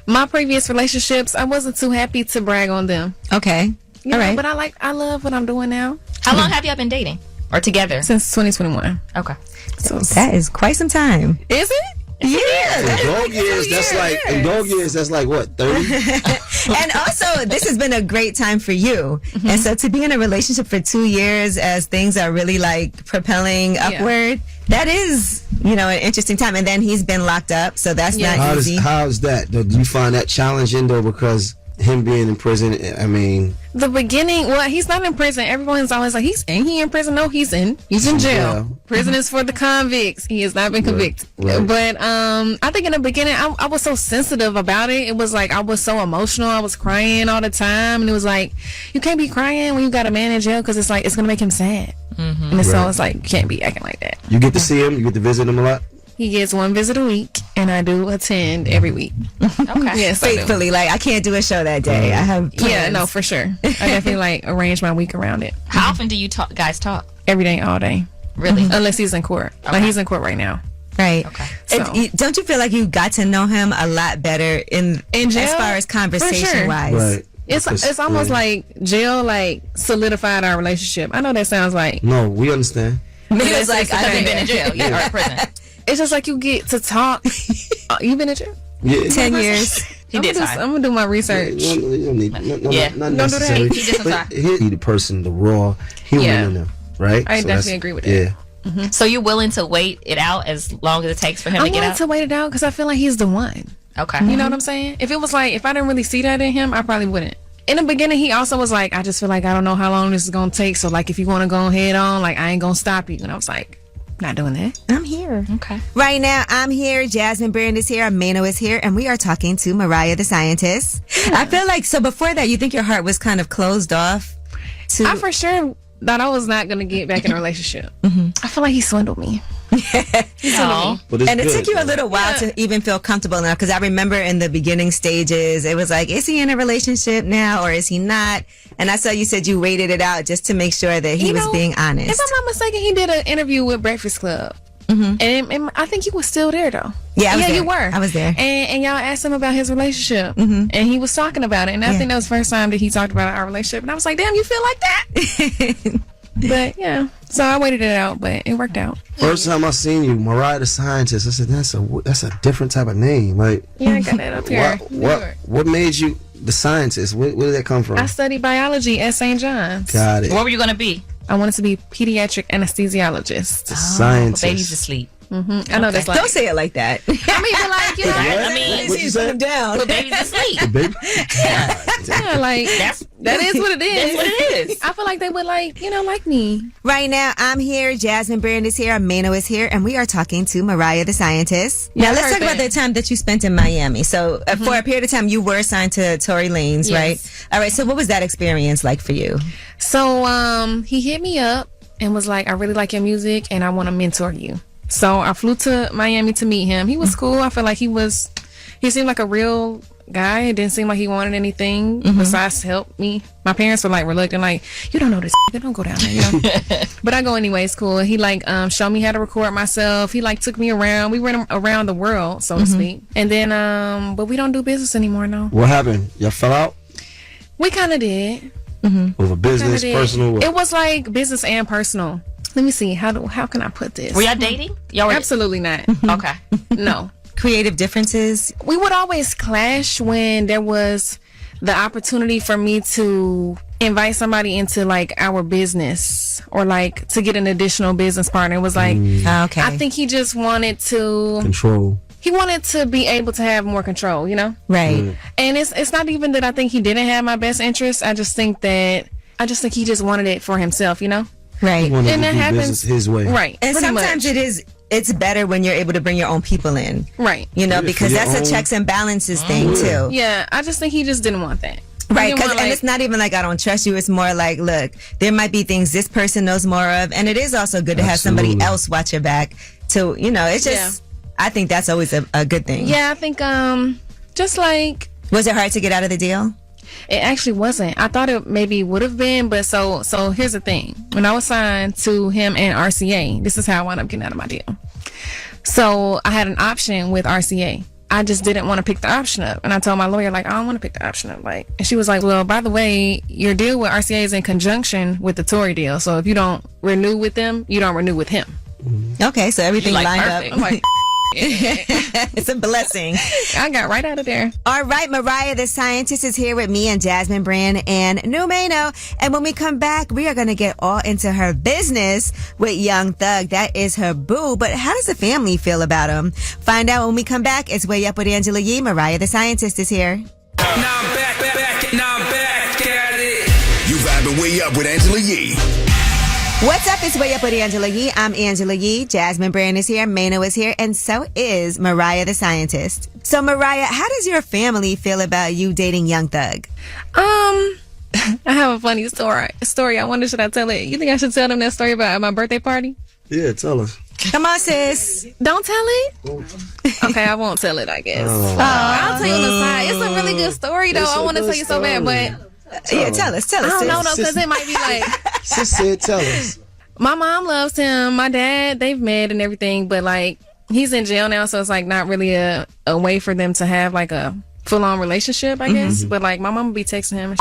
My previous relationships, I wasn't too happy to brag on them. Okay. All right. But I love what I'm doing now. How long have y'all been dating or together? Since 2021. Okay. So that is quite some time. Is it? Yeah. In dog years, that's like what, 30? And also, this has been a great time for you. Mm-hmm. And so to be in a relationship for 2 years as things are really like propelling upward, that is, an interesting time. And then he's been locked up, so that's not easy. How's that? Do you find that challenging though? Because him being in prison, I mean, the beginning. Well, he's not in prison. Everyone's always like, ain't he in prison? No, he's in jail. Prison is for the convicts. He has not been convicted. Right. But I think in the beginning, I was so sensitive about it. It was like I was so emotional. I was crying all the time, and it was like, you can't be crying when you got a man in jail because it's like it's gonna make him sad. Mm-hmm. And so it's like you can't be acting like that. You get to see him. You get to visit him a lot. He gets one visit a week, and I do attend every week. Okay. Yes, faithfully. Like I can't do a show that day. I have plans. Yeah, no, for sure. I definitely arrange my week around it. How often do you guys talk? Every day, all day. Really? Unless he's in court. Okay. Like he's in court right now. Right. Okay. So. Don't you feel like you got to know him a lot better in jail, as far as conversation wise? Right. It's almost like jail solidified our relationship. I know that sounds like no, we understand. It's like I haven't been in jail or in prison. It's just like you get to talk. You been in jail? Yeah. 10 years. I'm gonna do my research. Not Don't necessary. do that. He just but he the person, the raw human in them, right? I definitely agree with that. Yeah. Mm-hmm. So you're willing to wait it out as long as it takes for him to get out? I'm willing to wait it out because I feel like he's the one. Okay. You know what I'm saying? If it was like, if I didn't really see that in him, I probably wouldn't. In the beginning, he also was like, I just feel like I don't know how long this is going to take. So like, if you want to go head on, like I ain't going to stop you. And I was like, not doing that. I'm here. Okay. Right now, I'm here. Jasmine Brand is here. Mano is here. And we are talking to Mariah the scientist. I feel like, so before that, you think your heart was kind of closed off? I for sure thought I was not going to get back in a relationship. Mm-hmm. I feel like he swindled me. And it took you a little while to even feel comfortable enough, because I remember in the beginning stages it was like, is he in a relationship now or is he not? And I saw you said you waited it out just to make sure that he was being honest. If I'm not mistaken, he did an interview with Breakfast Club. Mm-hmm. And I think you were still there though. Yeah, you were. I was there. And y'all asked him about his relationship, and he was talking about it. And I think that was the first time that he talked about our relationship. And I was like, damn, you feel like that? But yeah, so I waited it out, but it worked out. First time I seen you, Mariah the scientist, I said that's a different type of name. Like, yeah, I got that up here. What made you the scientist? Where did that come from? I studied biology at St. John's. Got it. What were you gonna be? I wanted to be pediatric anesthesiologist. Scientist. Babies asleep. Mm-hmm. I know that's like. Don't say it like that. I mean, like, you know. I mean, what you said? Down. Put babies asleep. Yeah, like that is what it is. That's what it is. I feel like they would like me. Right now, I'm here. Jasmine Brand is here. Mano is here, and we are talking to Mariah the scientist. Now, let's talk about the time that you spent in Miami. So, for a period of time, you were signed to Tory Lanez, right? All right. So, what was that experience like for you? So, he hit me up and was like, "I really like your music, and I want to mentor you." So I flew to Miami to meet him. He was cool. I felt like he seemed like a real guy. It didn't seem like he wanted anything besides help me. My parents were like reluctant, like, you don't know this, don't go down there, you know. But I go anyway. It's cool. He showed me how to record myself. He took me around. We went around the world, so to speak. And then but we don't do business anymore, no. What happened? Y'all fell out? We kind of did. Over business, personal? What? It was like business and personal. Let me see. How can I put this? Were y'all dating? Y'all were Absolutely not. Okay. No. Creative differences? We would always clash when there was the opportunity for me to invite somebody into our business or to get an additional business partner. It was like, okay. I think he just wanted to control. He wanted to be able to have more control, you know? Right. And it's not even that I think he didn't have my best interest. I just think he just wanted it for himself, you know? Right. And that happens his way. Right. And sometimes it is it's better when you're able to bring your own people in. Right. You know, because that's a checks and balances thing too. Yeah, I just think he just didn't want that. Right, and it's not even like I don't trust you. It's more like, look, there might be things this person knows more of, and it is also good to have somebody else watch your back. To it's just, I think that's always a good thing. Yeah, I think just like. Was it hard to get out of the deal? It actually wasn't. I thought it maybe would have been, but so here's the thing. When I was signed to him and RCA, this is how I wound up getting out of my deal. So I had an option with RCA. I just didn't want to pick the option up. And I told my lawyer, like, I don't want to pick the option up. Like, and she was like, well, by the way, your deal with RCA is in conjunction with the Tory deal. So if you don't renew with them, you don't renew with him. Okay, so everything lined up. I'm like, it's a blessing. I got right out of there. All right, Mariah the Scientist is here with me and Jasmine Brand and Numeno. And when we come back, we are going to get all into her business with Young Thug. That is her boo. But how does the family feel about him? Find out when we come back. It's Way Up with Angela Yee. Mariah the Scientist is here. Now I'm back at it. You vibing Way Up with Angela Yee. What's up? It's Way Up with Angela Yee. I'm Angela Yee. Jasmine Brand is here. Mano is here. And so is Mariah the Scientist. So, Mariah, how does your family feel about you dating Young Thug? I have a funny story. I wonder, should I tell it? You think I should tell them that story about my birthday party? Yeah, tell us. Come on, sis. Don't tell it? Okay, I won't tell it, I guess. I'll tell you on the side. It's a really good story, though. I want to tell you so bad, but... Tell us. I don't know, though, because it might be like... Sis said, tell us. My mom loves him. My dad, they've met and everything, but, like, he's in jail now, so it's, like, not really a way for them to have, like, a full-on relationship, I guess. But, like, my mom will be texting him and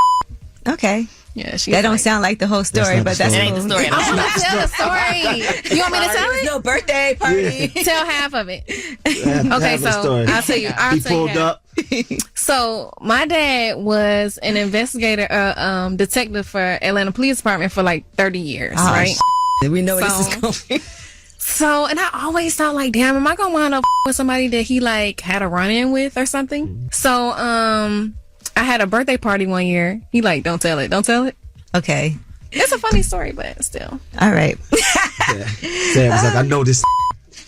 Okay. Yeah, that don't sound like the whole story, but that's ain't the story. I want to tell the story. You want me to tell it? No birthday party. Yeah. Tell half of it. Okay, so I'll tell you. He pulled up. So my dad was an investigator, detective for Atlanta Police Department for like 30 years, right? We know where this is going. So, and I always thought like, damn, am I gonna wind up with somebody that he like had a run-in with or something? So, I had a birthday party one year. He like, don't tell it. Okay. It's a funny story, but still. All right. Sam was like, I know this.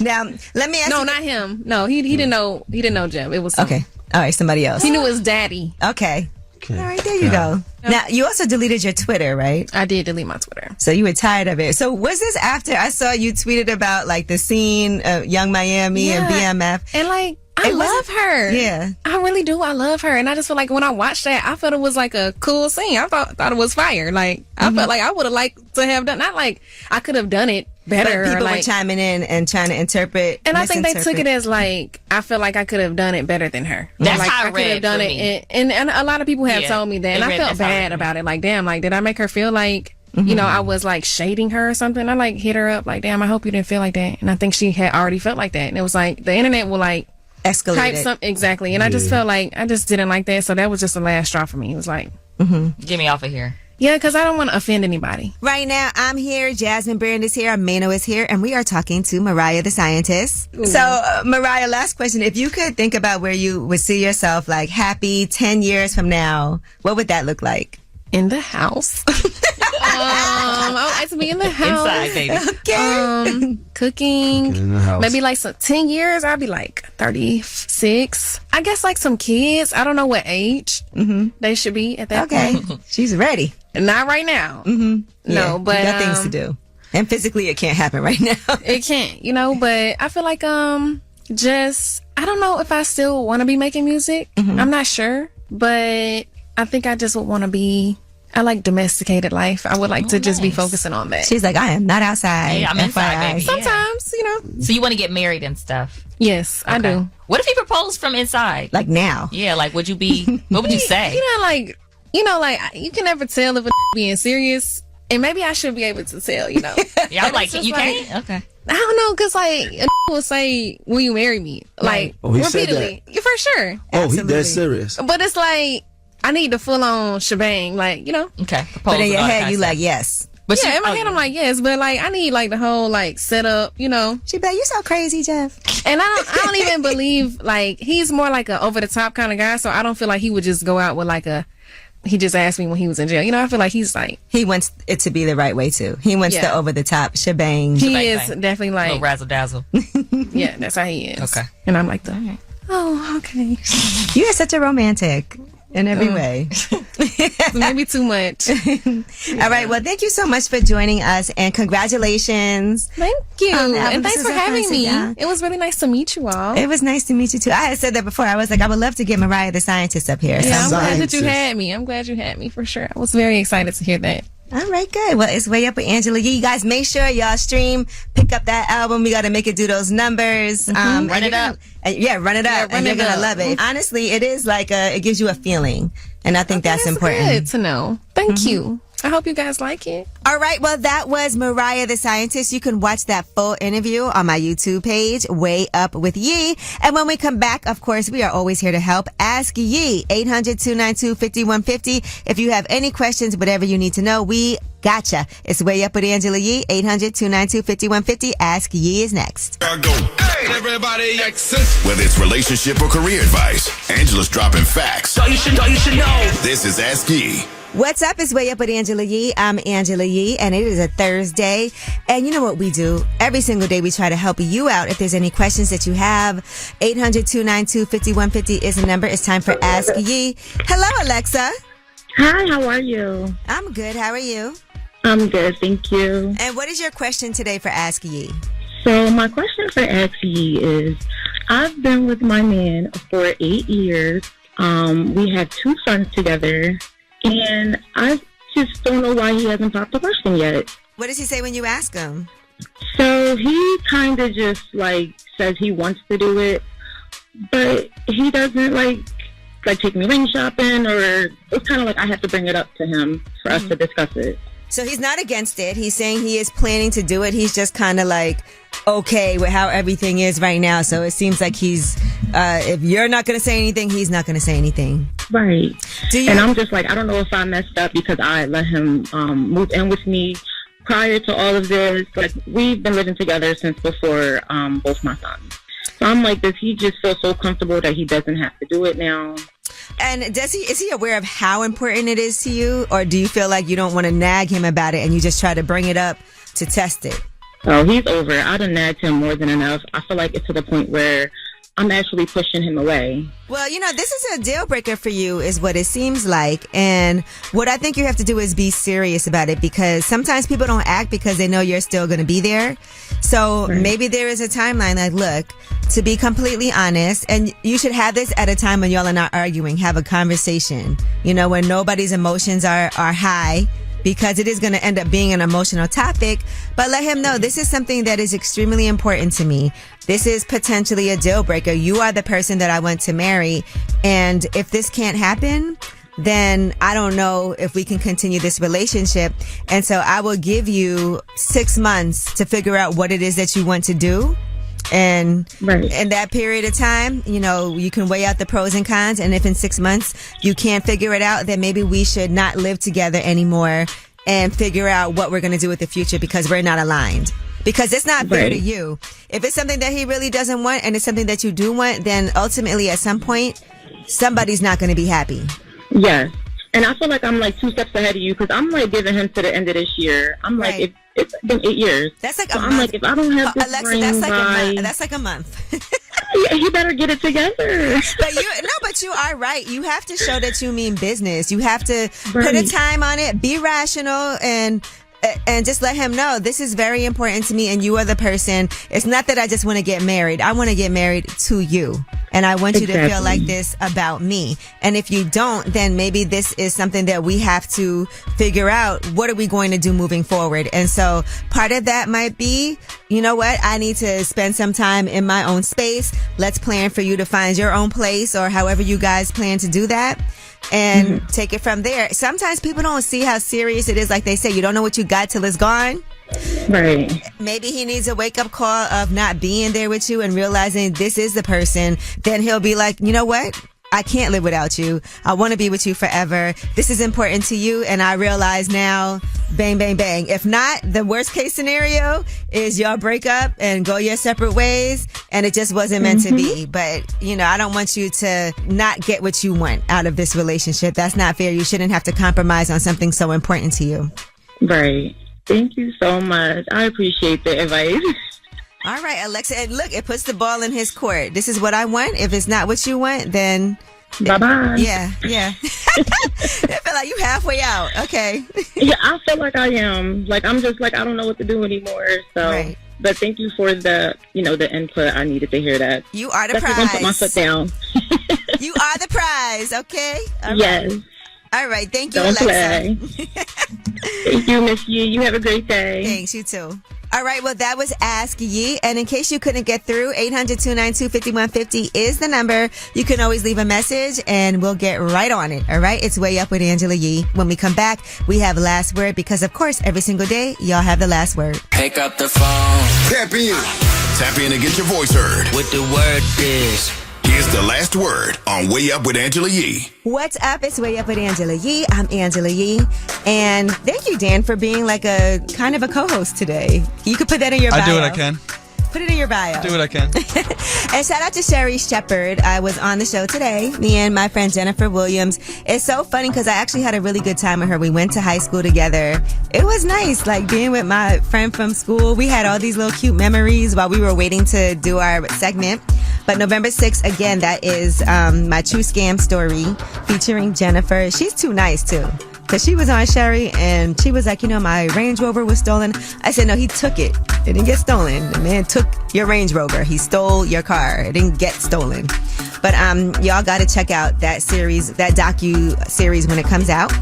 Now, let me ask No, you. not him. No, he didn't know. He didn't know Jim. It was Okay. All right, somebody else. He knew his daddy. Okay. All right, there you go. Now, you also deleted your Twitter, right? I did delete my Twitter. So you were tired of it. So was this after I saw you tweeted about like the scene of Young Miami and BMF? And like, I love her. Yeah. I really do. I love her. And I just feel like when I watched that, I felt it was like a cool scene. I thought it was fire. Like, I felt like I would have liked to have done, not like I could have done it better. But people like, were chiming in and trying to interpret. And I think they took it as like, I feel like I could have done it better than her. That's like, how I could have read done for it. me. And a lot of people have told me that. And I felt that's how bad about it. Like, damn, like, did I make her feel like, you know, I was like shading her or something? I like hit her up like, damn, I hope you didn't feel like that. And I think she had already felt like that. And it was like, the internet will like, escalated. Exactly. And I just felt like I just didn't like that. So that was just the last straw for me. It was like, get me off of here. Yeah, because I don't want to offend anybody. Right now, I'm here. Jasmine Brand is here. Mano is here. And we are talking to Mariah the Scientist. Ooh. So, Mariah, last question. If you could think about where you would see yourself like happy 10 years from now, what would that look like? In the house. I would like to be in the house. Inside, baby. Okay. Cooking. In the house. Maybe like some 10 years, I'd be like 36. I guess like some kids. I don't know what age they should be at that point. She's ready. Not right now. No, but you got things to do. And physically, it can't happen right now. It can't, you know, but I feel like just, I don't know if I still want to be making music. I'm not sure, but I think I just would want to be, I like domesticated life. I would like to just be focusing on that. She's like, I am not outside. Yeah, I'm inside, baby. Sometimes, you know. So you want to get married and stuff? Yes, I do. What if he proposed from inside? Like now? Yeah, like would you be, what would you say? You know, like you can never tell if a being serious. And maybe I should be able to tell, you know. Yeah, I'm like, you can't? Okay. I don't know, because like a will say, will you marry me? Like, he repeatedly. said that. For sure. Oh, he's dead serious. But it's like, I need the full on shebang, like, you know. Okay. But in your head, you like, yes. But yeah, in my head, I'm like, yes. But like, I need like the whole like setup, you know. She bet you so crazy, Jeff. And I don't even believe, like, he's more like a over the top kind of guy. So I don't feel like he would just go out with like a he just asked me when he was in jail. You know, I feel like he's like... He wants it to be the right way, too. He wants the over-the-top shebang. He is definitely like... little razzle-dazzle. Yeah, that's how he is. Okay. And I'm like, oh, okay. You are such a romantic in every way. Maybe too much. All right. Well, thank you so much for joining us, and congratulations. Thank you. And thanks for having me. Yeah. It was really nice to meet you all. It was nice to meet you, too. I had said that before. I was like, I would love to get Mariah the scientist up here. Yeah, I'm glad that you had me. I'm glad you had me, for sure. I was very excited to hear that. All right, good. Well, it's Way Up with Angela Yee. You guys, make sure y'all stream, pick up that album. We got to make it do those numbers. Run it up. Run it up. And you're going to love it. Honestly, it is like it gives you a feeling. And I think that's important. Good to know. Thank you. I hope you guys like it. All right. Well, that was Mariah the Scientist. You can watch that full interview on my YouTube page, Way Up with Yee. And when we come back, of course, we are always here to help. Ask Yee, 800-292-5150. If you have any questions, whatever you need to know, we gotcha. It's Way Up with Angela Yee, 800-292-5150. Ask Yee is next. I go, hey, everybody, whether it's relationship or career advice, Angela's dropping facts. So you should know. This is Ask Yee. What's up? It's Way Up with Angela Yee. I'm Angela Yee, and it is a Thursday. And you know what we do? Every single day we try to help you out. If there's any questions that you have, 800-292-5150 is the number. It's time for Ask Yee. Hello, Alexa. Hi, how are you? I'm good. How are you? I'm good, thank you. And what is your question today for Ask Yee? So my question for Ask Yee is, I've been with my man for 8 years. We have 2 sons together. And I just don't know why he hasn't popped the question yet. What does he say when you ask him? So he kind of just says he wants to do it, but he doesn't like take me ring shopping, or it's kind of like I have to bring it up to him for us to discuss it. So he's not against it. He's saying he is planning to do it. He's just kind of okay with how everything is right now. So it seems like he's, if you're not going to say anything, he's not going to say anything. Right. And I'm just I don't know if I messed up because I let him move in with me prior to all of this. We've been living together since before both my sons. So I'm does he just feel so comfortable that he doesn't have to do it now? And is he aware of how important it is to you? Or do you feel like you don't want to nag him about it and you just try to bring it up to test it? Oh, he's over. I done nagged him more than enough. I feel like it's to the point where I'm actually pushing him away. Well, this is a deal breaker for you is what it seems like. And what I think you have to do is be serious about it, because sometimes people don't act because they know you're still going to be there. So maybe there is a timeline look, to be completely honest, and you should have this at a time when y'all are not arguing, have a conversation, when nobody's emotions are high, because it is going to end up being an emotional topic. But let him know this is something that is extremely important to me. This is potentially a deal breaker. You are the person that I want to marry. And if this can't happen, then I don't know if we can continue this relationship. And so I will give you 6 months to figure out what it is that you want to do. And in that period of time, you can weigh out the pros and cons. And if in 6 months you can't figure it out, then maybe we should not live together anymore and figure out what we're going to do with the future, because we're not aligned. Because it's not fair to you. If it's something that he really doesn't want and it's something that you do want, then ultimately at some point, somebody's not going to be happy. Yes. And I feel like I'm 2 steps ahead of you, because I'm giving him to the end of this year. I'm if it's been 8 years. That's like so a I'm month. If I don't have this Alexa, ring that's like a month. Yeah, he better get it together. But you are right. You have to show that you mean business. You have to put a time on it, be rational, and just let him know this is very important to me and you are the person. It's not that I just want to get married. I want to get married to you. And I want you to feel like this about me. And if you don't, then maybe this is something that we have to figure out. What are we going to do moving forward? And so part of that might be, you know what? I need to spend some time in my own space. Let's plan for you to find your own place, or however you guys plan to do that. And take it from there. Sometimes people don't see how serious it is. Like they say, you don't know what you got till it's gone. Right. Maybe he needs a wake-up call of not being there with you and realizing this is the person. Then he'll be like, you know what? I can't live without you. I want to be with you forever. This is important to you. And I realize now, bang, bang, bang. If not, the worst case scenario is y'all break up and go your separate ways. And it just wasn't meant to be. But, I don't want you to not get what you want out of this relationship. That's not fair. You shouldn't have to compromise on something so important to you. Right. Thank you so much. I appreciate the advice. All right, Alexa. And look, it puts the ball in his court. This is what I want. If it's not what you want, then... Bye-bye. Yeah. I feel like you halfway out. Okay. Yeah, I feel like I am. Like, I'm just like, I don't know what to do anymore. So, right. But thank you for the, the input. I needed to hear that. You are the That's prize. I'm put my foot down. You are the prize, okay? All yes. Right. All right. Thank you, Don't Alexa. Play. Thank you, Miss Yee. You have a great day. Thanks, you too. All right, well, that was Ask Yee. And in case you couldn't get through, 800-292-5150 is the number. You can always leave a message and we'll get right on it. All right, it's Way Up with Angela Yee. When we come back, we have last word because, of course, every single day, y'all have the last word. Pick up the phone. Tap in. Tap in and get your voice heard. What the word is. Here's the last word on Way Up with Angela Yee. What's up? It's Way Up with Angela Yee. I'm Angela Yee. And thank you, Dan, for being like a kind of a co-host today. You could put that in your bio. I do what I can. Put it in your bio. Do what I can. And shout out to Sherry Shepard. I was on the show today. Me and my friend Jennifer Williams. It's so funny because I actually had a really good time with her. We went to high school together. It was nice, like being with my friend from school. We had all these little cute memories while we were waiting to do our segment. But November 6th, again, that is my True Scam story featuring Jennifer. She's too nice, too. Because she was on Sherry and she was like, my Range Rover was stolen. I said, no, he took it. It didn't get stolen. The man took your Range Rover. He stole your car. It didn't get stolen. But y'all got to check out that series, that docu-series when it comes out.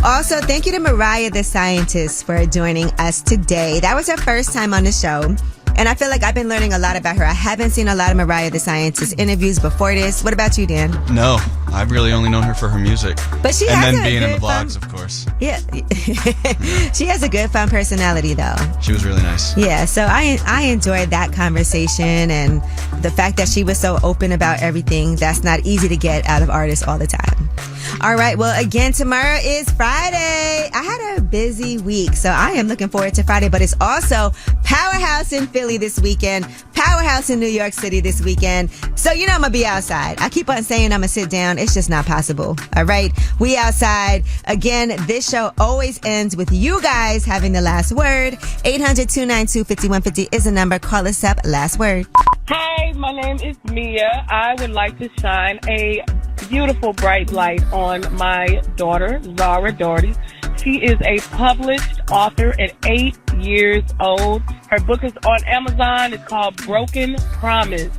Also, thank you to Mariah the Scientist for joining us today. That was her first time on the show. And I feel like I've been learning a lot about her. I haven't seen a lot of Mariah the Scientist interviews before this. What about you, Dan? No, I've really only known her for her music. But she and has then a being in the good vlogs, of course. Yeah. She has a good, fun personality, though. She was really nice. Yeah, so I enjoyed that conversation and the fact that she was so open about everything. That's not easy to get out of artists all the time. All right, well, again, tomorrow is Friday. I had a busy week, so I am looking forward to Friday, but it's also Powerhouse in Philly this weekend, Powerhouse in New York City this weekend. So, I'm going to be outside. I keep on saying I'm going to sit down. It's just not possible. All right, we outside. Again, this show always ends with you guys having the last word. 800-292-5150 is the number. Call us up. Last word. Hi, my name is Mia. I would like to shine a beautiful bright light on my daughter, Zara Doherty. She is a published author at 8 years old. Her book is on Amazon. It's called Broken Promise.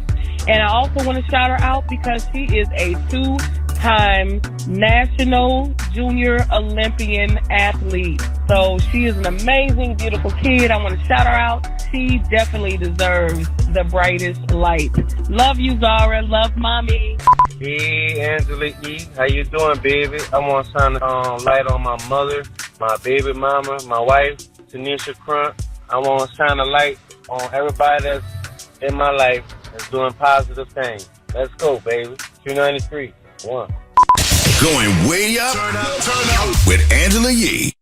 And I also want to shout her out because she is a two-time national junior Olympian athlete. So she is an amazing, beautiful kid. I want to shout her out. She definitely deserves the brightest light. Love you, Zara. Love mommy. Hey, Angela E. How you doing, baby? I want to shine light on my mother, my baby mama, my wife, Tanisha Crump. I want to shine a light on everybody that's in my life that's doing positive things. Let's go, baby. 293. 1. Going way up, turn up with Angela Yee.